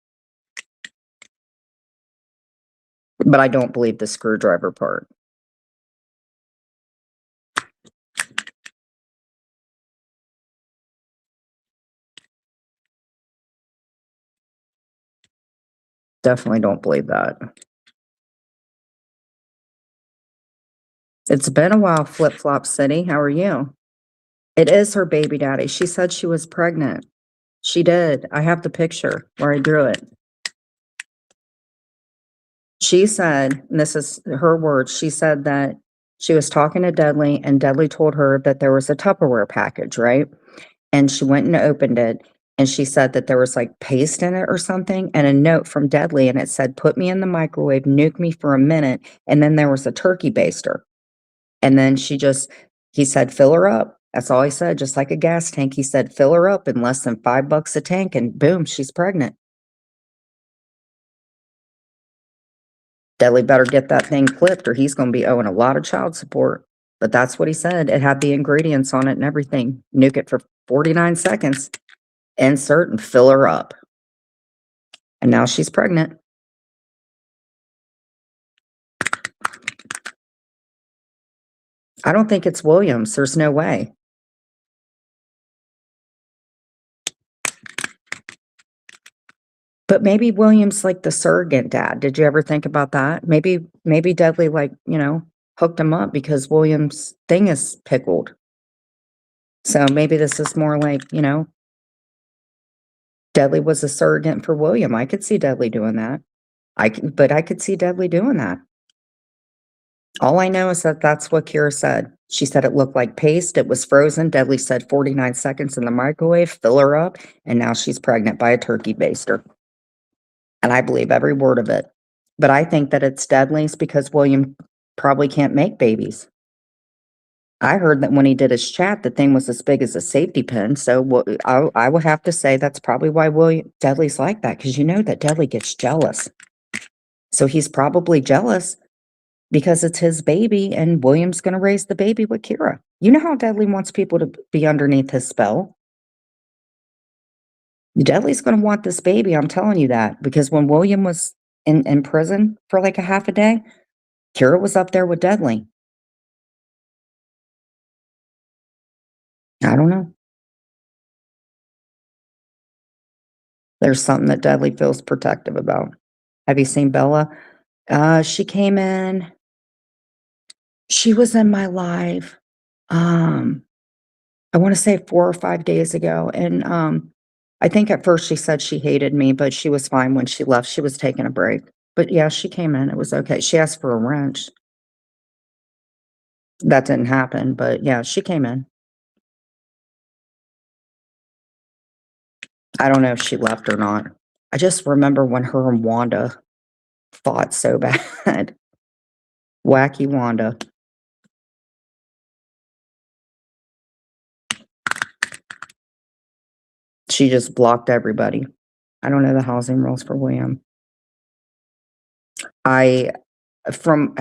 But I don't believe the screwdriver part. Definitely don't believe that. It's been a while, Flip Flop City. How are you? It is her baby daddy. She said she was pregnant. She did. I have the picture where I drew it. She said, and this is her words, she said that she was talking to Dudley and Dudley told her that there was a Tupperware package, right? And she went and opened it and she said that there was, like, paste in it or something and a note from Deadly, and it said, "Put me in the microwave, nuke me for a minute," and then there was a turkey baster, and then he said, "Fill her up." That's all he said, just like a gas tank. He said, "Fill her up in less than $5 a tank," and boom, she's pregnant. Deadly better get that thing clipped or he's gonna be owing a lot of child support. But that's what he said. It had the ingredients on it and everything. Nuke it for 49 seconds, insert and fill her up. And now she's pregnant. I don't think it's Williams. There's no way. But maybe Williams like the surrogate dad. Did you ever think about that? Maybe Dudley like, hooked him up because Williams' thing is pickled. So maybe this is more like, Dudley was a surrogate for William. I could see Dudley doing that. But I could see Dudley doing that. All I know is that that's what Kira said. She said it looked like paste, it was frozen. Dudley said 49 seconds in the microwave, fill her up, and now she's pregnant by a turkey baster. And I believe every word of it. But I think that it's Dudley's because William probably can't make babies. I heard that when he did his chat, the thing was as big as a safety pin. So I will have to say that's probably why William Dudley's like that because you know that Dudley gets jealous. So he's probably jealous because it's his baby and William's gonna raise the baby with Kira. You know how Dudley wants people to be underneath his spell? Dudley's gonna want this baby, I'm telling you that, because when William was in prison for, like, a half a day, Kira was up there with Dudley. I don't know. There's something that Dudley feels protective about. Have you seen Bella? She came in she was in my live, um I wanna say 4 or 5 days ago, and, I think at first she said she hated me, but she was fine when she left, she was taking a break. But, yeah, she came in, it was okay. She asked for a wrench. That didn't happen, but, yeah, she came in. I don't know if she left or not. I just remember when her and Wanda fought so bad. Wacky Wanda. She just blocked everybody. I don't know the housing rules for William. I from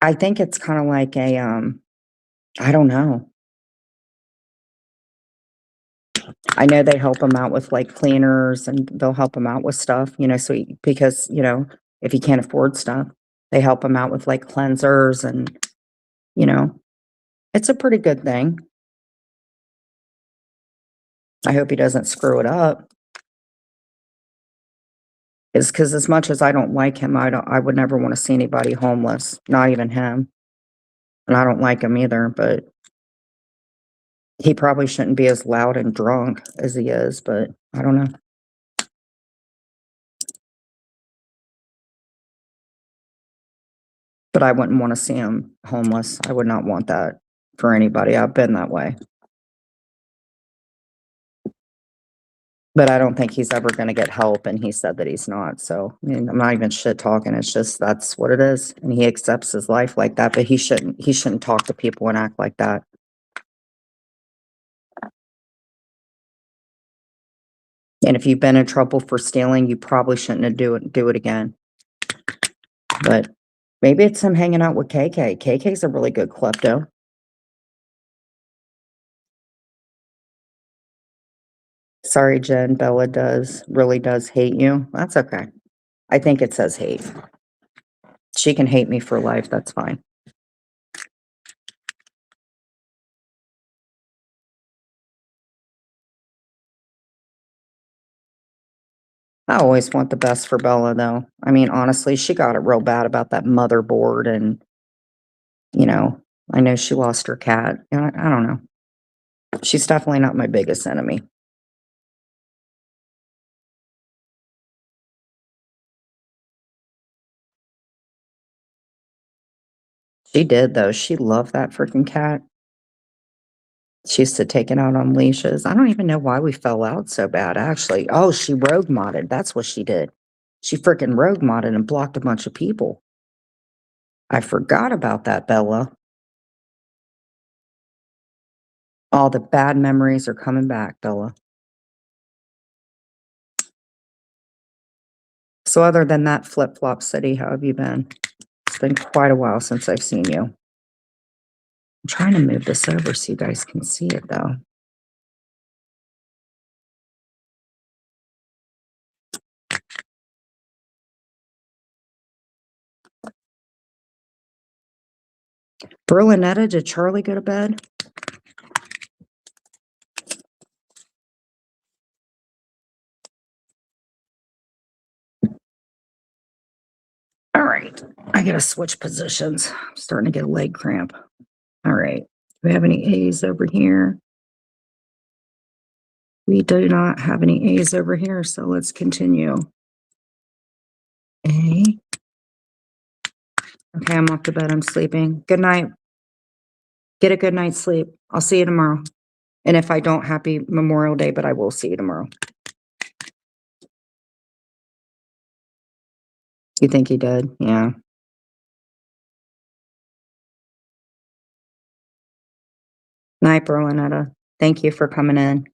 I think it's kinda like a, I don't know. I know they help him out with, like, cleaners, and they'll help him out with stuff, so because, if he can't afford stuff, they help him out with, like, cleansers and, you know, it's a pretty good thing. I hope he doesn't screw it up. Is because as much as I don't like him, I would never wanna see anybody homeless, not even him, and I don't like him either, but he probably shouldn't be as loud and drunk as he is, but I don't know. But I wouldn't wanna see him homeless. I would not want that for anybody. I've been that way. But I don't think he's ever gonna get help, and he said that he's not, so, I mean, I'm not even shit talking, it's just that's what it is, and he accepts his life like that, but he shouldn't talk to people and act like that. And if you've been in trouble for stealing, you probably shouldn't have do it again. But maybe it's him hanging out with KK. KK's a really good klepto. Sorry, Jen, Bella really does hate you. That's okay. I think it says hate. She can hate me for life, that's fine. I always want the best for Bella, though. I mean, honestly, she got it real bad about that motherboard and, you know, I know she lost her cat. I don't know. She's definitely not my biggest enemy. She did, though. She loved that freaking cat. She used to take it out on leashes. I don't even know why we fell out so bad, actually. Oh, she rogue modded. That's what she did. She freaking rogue modded and blocked a bunch of people. I forgot about that, Bella. All the bad memories are coming back, Bella. So other than that, Flip-Flop City, how have you been? It's been quite a while since I've seen you. I'm trying to move this over so you guys can see it, though. Berlinetta, did Charlie go to bed? All right. I gotta switch positions. I'm starting to get a leg cramp. All right. Do we have any A's over here? We do not have any A's over here, so let's continue. A. Okay, I'm off to bed. I'm sleeping. Good night. Get a good night's sleep. I'll see you tomorrow. And if I don't, happy Memorial Day, but I will see you tomorrow. You think he did? Yeah. Night, Berlinetta. Thank you for coming in.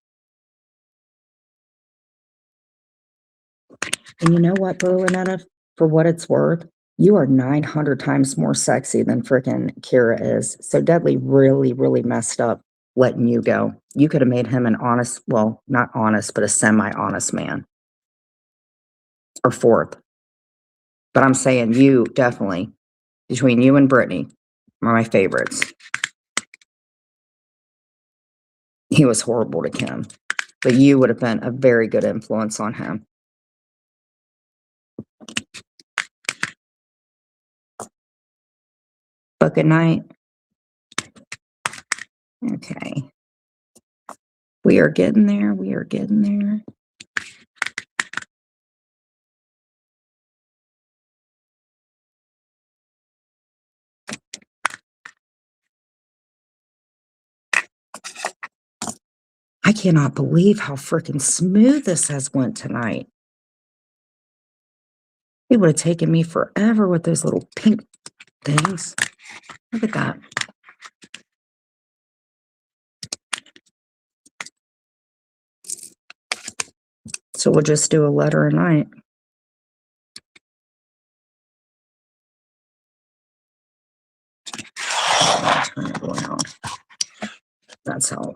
And you know what, Berlinetta? For what it's worth, you are 900 times more sexy than frickin' Kira is. So Dudley really, really messed up letting you go. You could have made him an honest, well, not honest, but a semi-honest man. Or fourth. But I'm saying you definitely, between you and Brittany, are my favorites. He was horrible to Kim, but you would have been a very good influence on him. But good night. Okay. We are getting there. We are getting there. I cannot believe how freaking smooth this has went tonight. It would have taken me forever with those little pink things. Look at that. So we'll just do a letter a night. Turn it around. That's how.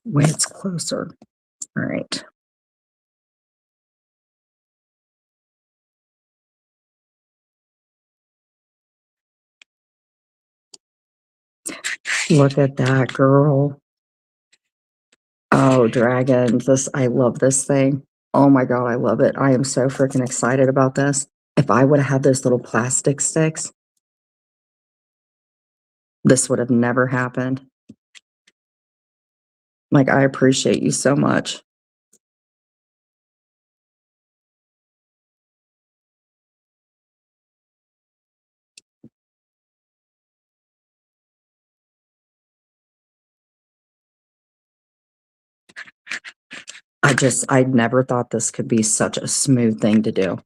Way it's closer. All right. Look at that, girl. Oh, dragons. I love this thing. Oh my God, I love it. I am so freaking excited about this. If I would have had those little plastic sticks, this would have never happened. Like, I appreciate you so much. I never thought this could be such a smooth thing to do.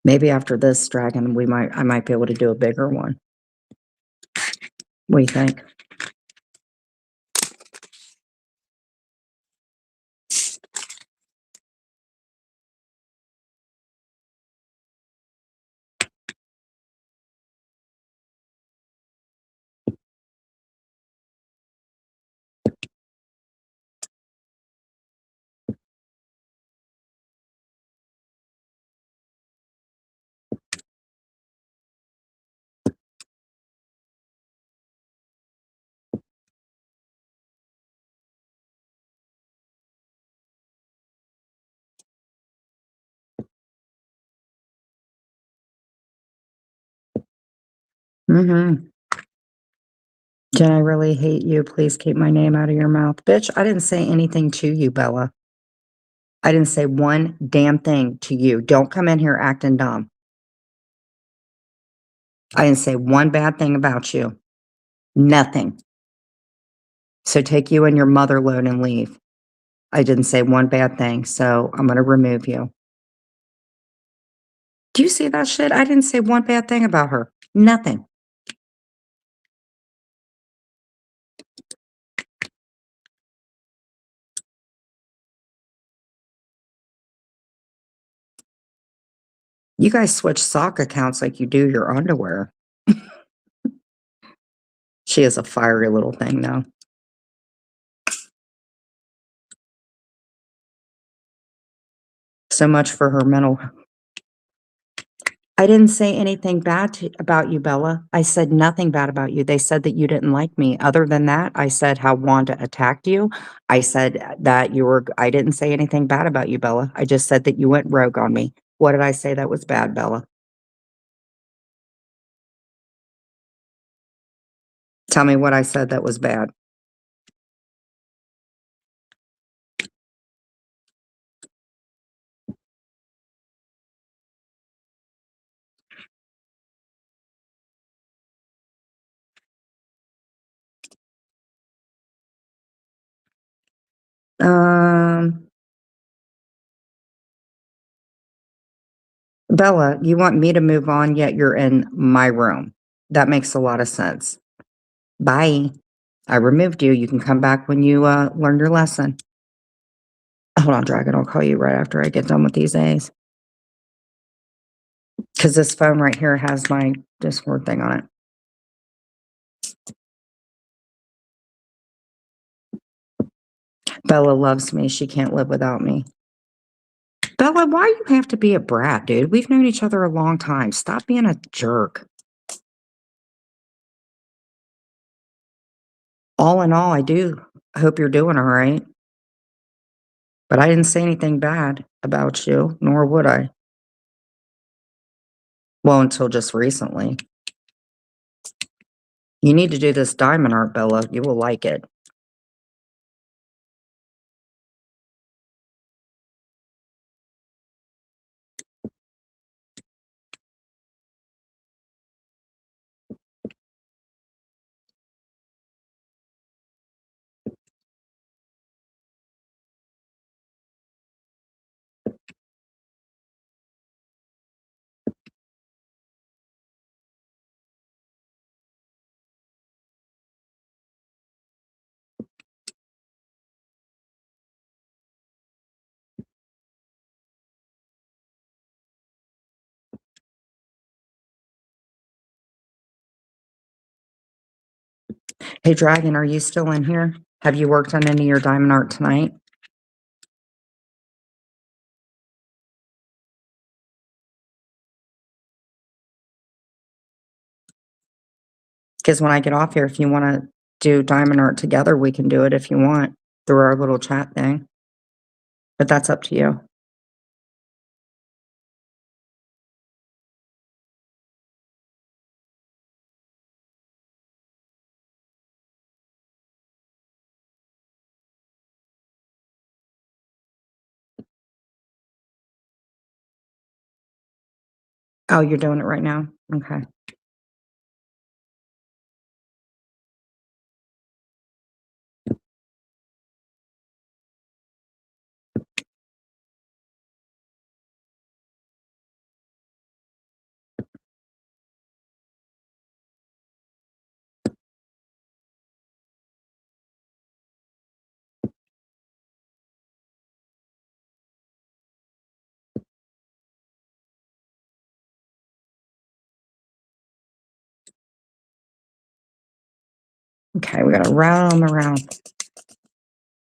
Maybe after this dragon, I might be able to do a bigger one. What do you think? Mm-hmm. Jen, I really hate you. Please keep my name out of your mouth. Bitch, I didn't say anything to you, Bella. I didn't say one damn thing to you. Don't come in here acting dumb. I didn't say one bad thing about you. Nothing. So take you and your mother alone and leave. I didn't say one bad thing, so I'm gonna remove you. Do you see that shit? I didn't say one bad thing about her. Nothing. You guys switch sock accounts like you do your underwear. She is a fiery little thing, though. So much for her mental. I didn't say anything bad about you, Bella. I said nothing bad about you. They said that you didn't like me. Other than that, I said how Wanda attacked you. I said that you were, I didn't say anything bad about you, Bella. I just said that you went rogue on me. What did I say that was bad, Bella? Tell me what I said that was bad. Um, Bella, you want me to move on, yet you're in my room. That makes a lot of sense. Bye. I removed you. You can come back when you learn your lesson. Hold on, Dragon. I'll call you right after I get done with these A's. Because this phone right here has my Discord thing on it. Bella loves me. She can't live without me. Bella, why you have to be a brat, dude? We've known each other a long time. Stop being a jerk. All in all, I do hope you're doing all right. But I didn't say anything bad about you, nor would I. Well, until just recently. You need to do this diamond art, Bella. You will like it. Hey, Dragon, are you still in here? Have you worked on any of your diamond art tonight? Because when I get off here, if you want to do diamond art together, we can do it if you want through our little chat thing. But that's up to you. Oh, you're doing it right now? Okay. Okay, we gotta round them around.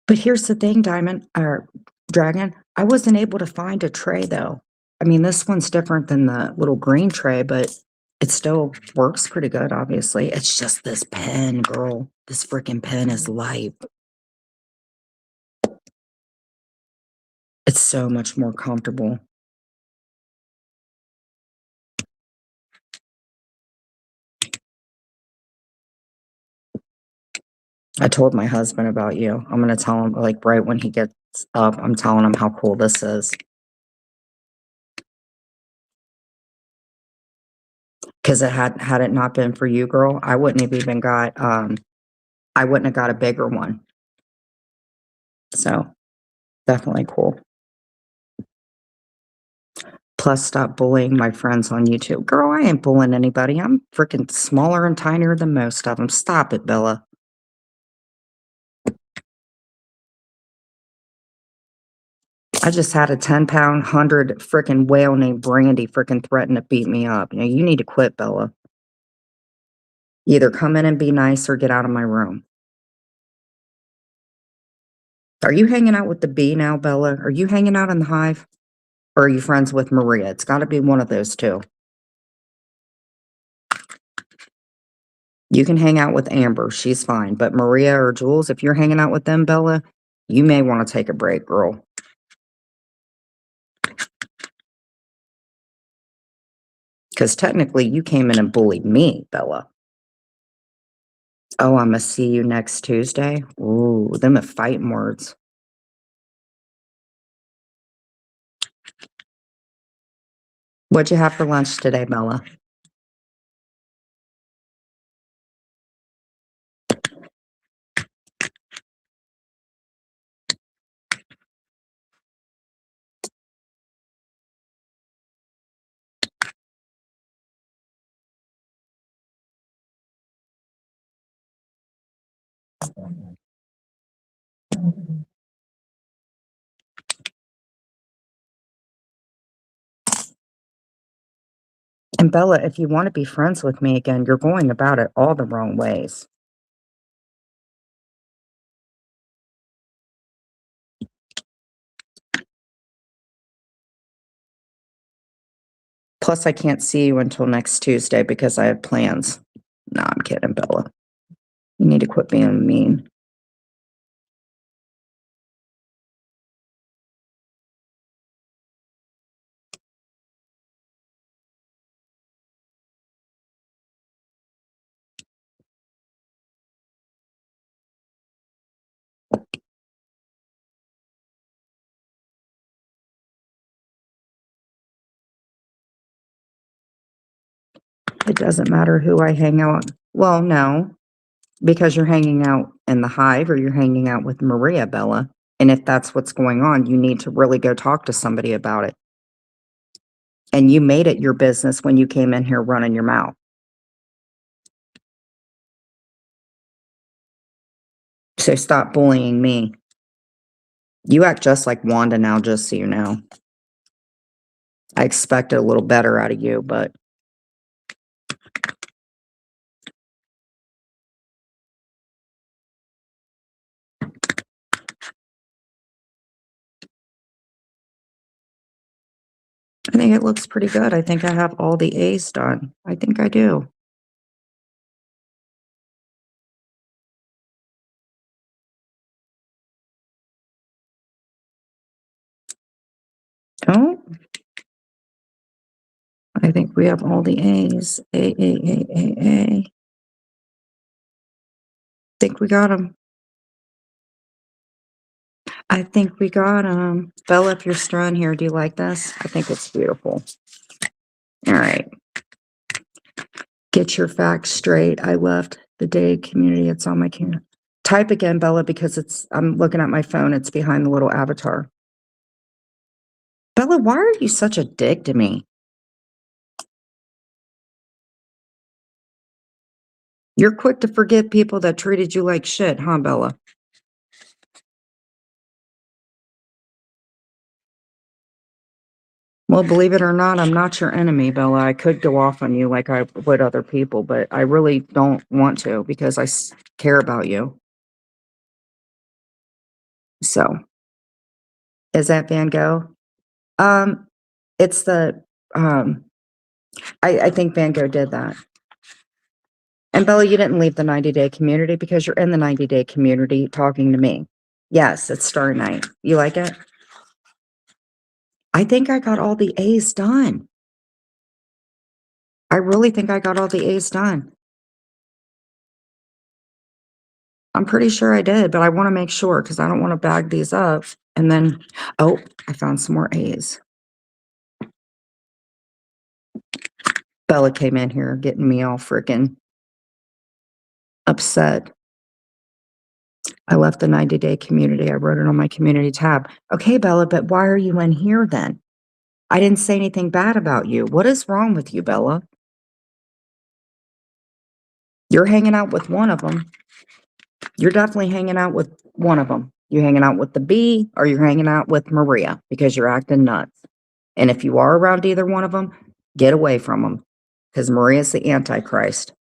But here's the thing, Diamond or Dragon. I wasn't able to find a tray though. I mean, this one's different than the little green tray, but it still works pretty good, obviously. It's just this pen, girl. This freaking pen is life. It's so much more comfortable. I told my husband about you. I'm gonna tell him, like, right when he gets up, I'm telling him how cool this is. 'Cause had it not been for you, girl, I wouldn't have even got, I wouldn't have got a bigger one. So, definitely cool. Plus, stop bullying my friends on YouTube. Girl, I ain't bullying anybody. I'm freaking smaller and tinier than most of them. Stop it, Bella. I just had a 10-pound, 100 freaking whale named Brandy freaking threaten to beat me up. You know, you need to quit, Bella. Either come in and be nice or get out of my room. Are you hanging out with the bee now, Bella? Are you hanging out in the hive? Or are you friends with Maria? It's gotta be one of those 2. You can hang out with Amber, she's fine, but Maria or Jules, if you're hanging out with them, Bella, you may wanna take a break, girl. Because technically, you came in and bullied me, Bella. Oh, Imma see you next Tuesday? Ooh, them are fighting words. What'd you have for lunch today, Bella? And Bella, if you wanna be friends with me again, you're going about it all the wrong ways. Plus, I can't see you until next Tuesday because I have plans. No, I'm kidding, Bella. You need to quit being mean. It doesn't matter who I hang out. Well, no, because you're hanging out in the hive or you're hanging out with Maria, Bella. And if that's what's going on, you need to really go talk to somebody about it. And you made it your business when you came in here running your mouth. So stop bullying me. You act just like Wanda now, just so you know. I expected a little better out of you, but I think it looks pretty good. I think I have all the A's done. I think I do. Oh, I think we have all the A's. A. Think we got them. I think we got them. Bella, if you're still on here, do you like this? I think it's beautiful. All right. Get your facts straight. I left the day community. It's on my camera. Type again, Bella, because I'm looking at my phone. It's behind the little avatar. Bella, why are you such a dick to me? You're quick to forget people that treated you like shit, huh, Bella? Well, believe it or not, I'm not your enemy, Bella. I could go off on you like I would other people, but I really don't want to because I care about you. So, is that Van Gogh? Um, it's the, um, I think Van Gogh did that. And Bella, you didn't leave the 90-day community because you're in the 90-day community talking to me. Yes, it's Star Night. You like it? I think I got all the A's done. I really think I got all the A's done. I'm pretty sure I did, but I wanna make sure because I don't wanna bag these up and then oh, I found some more A's. Bella came in here getting me all freaking upset. I left the 90-day community. I wrote it on my community tab. Okay, Bella, but why are you in here then? I didn't say anything bad about you. What is wrong with you, Bella? You're hanging out with one of them. You're definitely hanging out with one of them. You're hanging out with the B or you're hanging out with Maria because you're acting nuts. And if you are around either one of them, get away from them because Maria's the Antichrist.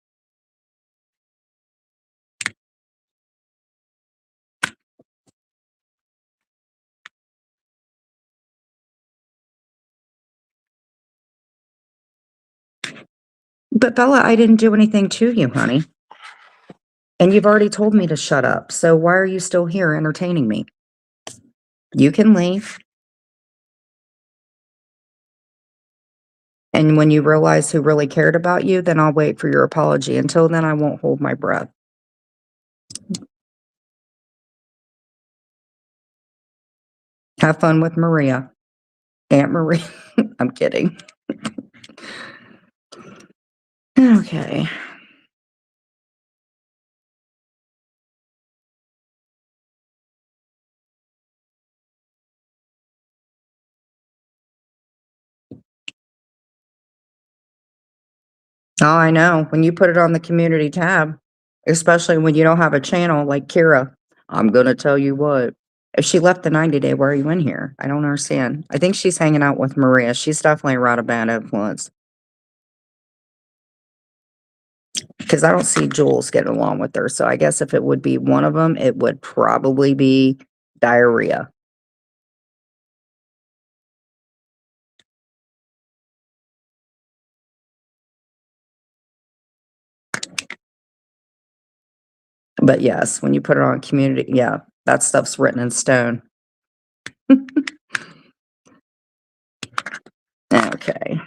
But Bella, I didn't do anything to you, honey. And you've already told me to shut up. So why are you still here entertaining me? You can leave. And when you realize who really cared about you, then I'll wait for your apology. Until then, I won't hold my breath. Have fun with Maria. Aunt Maria. I'm kidding. Okay. Oh, I know. When you put it on the community tab, especially when you don't have a channel like Kira, I'm going to tell you what. If she left the 90-day, why are you in here? I don't understand. I think she's hanging out with Maria. She's definitely around a bad influence. Because I don't see Jules getting along with her. So I guess if it would be one of them, it would probably be diarrhea. But yes, when you put it on community, yeah, that stuff's written in stone. Okay.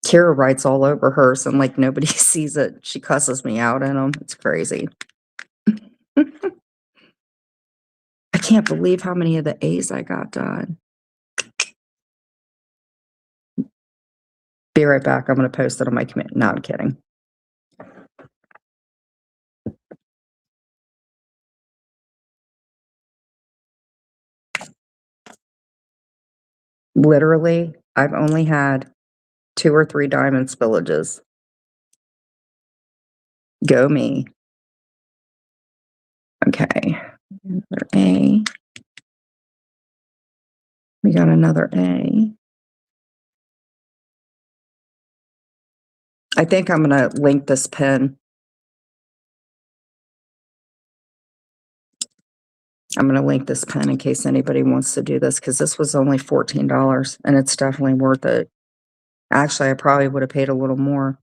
Kira writes all over hers and like nobody sees it. She cusses me out in them. It's crazy. I can't believe how many of the A's I got done. Be right back. I'm going to post it on my community. No, I'm kidding. Literally, I've only had 2 or 3 diamond spillages. Go me. Okay. Another A. We got another A. I think I'm going to link this pin. I'm going to link this pen in case anybody wants to do this because this was only $14 and it's definitely worth it. Actually, I probably would have paid a little more.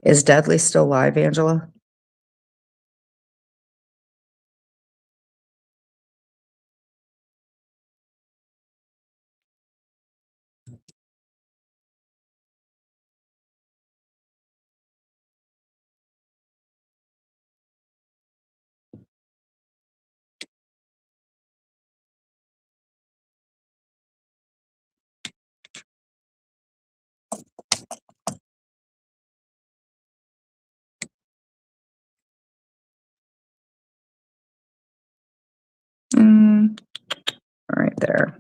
Is Deadly still live, Angela? Right there.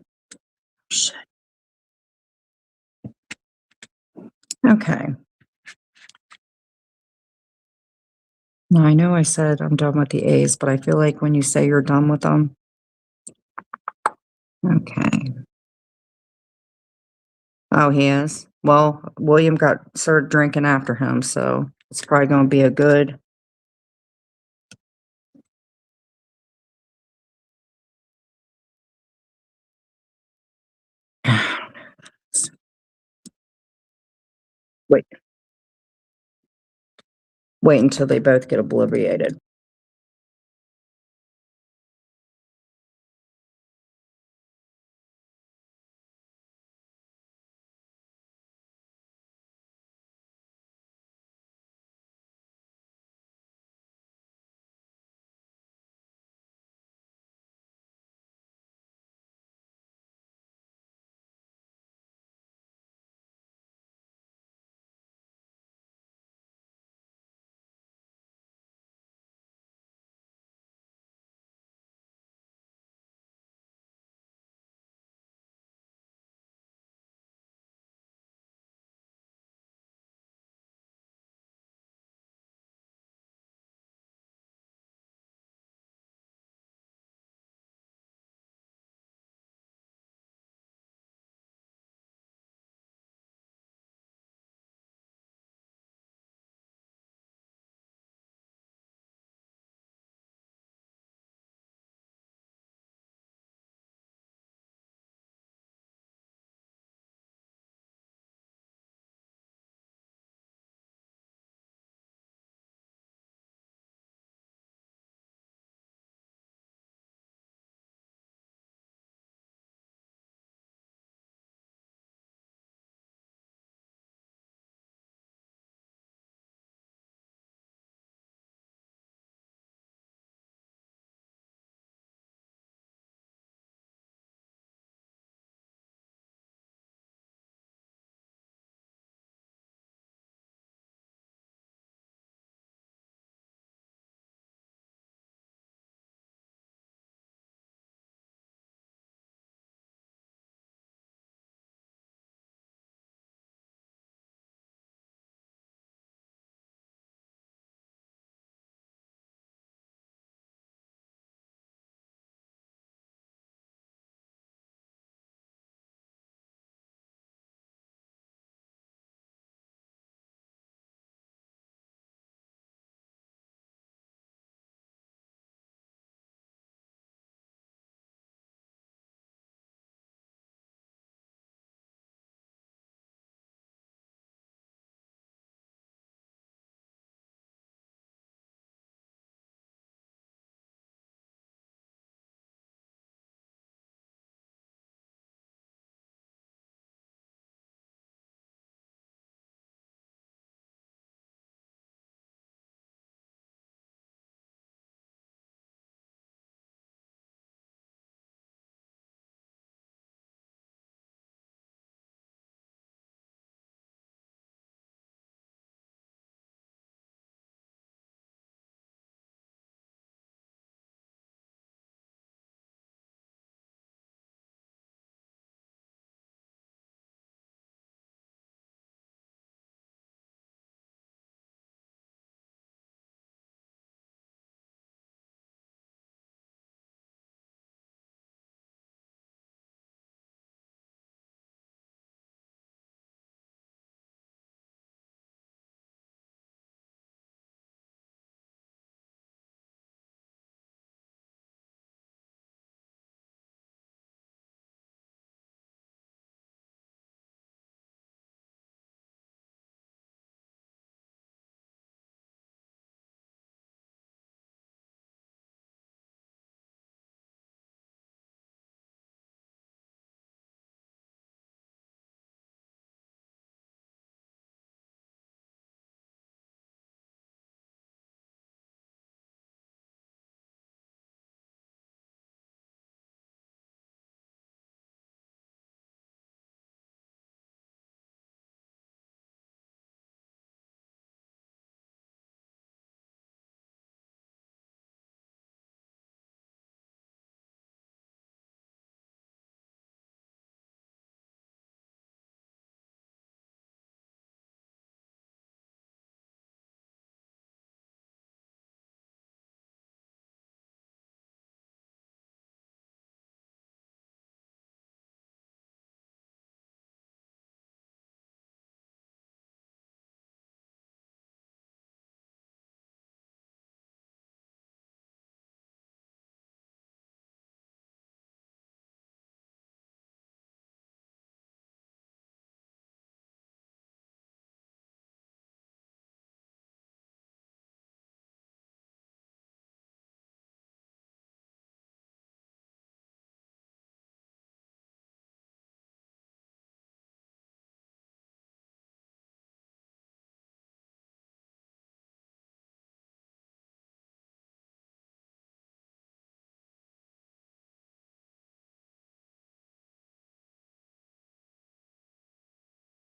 Shit. Okay. Now, I know I said I'm done with the A's, but I feel like when you say you're done with them. Okay. Oh, he is? Well, William started drinking after him, so it's probably going to be a good. Wait. Wait until they both get obliterated.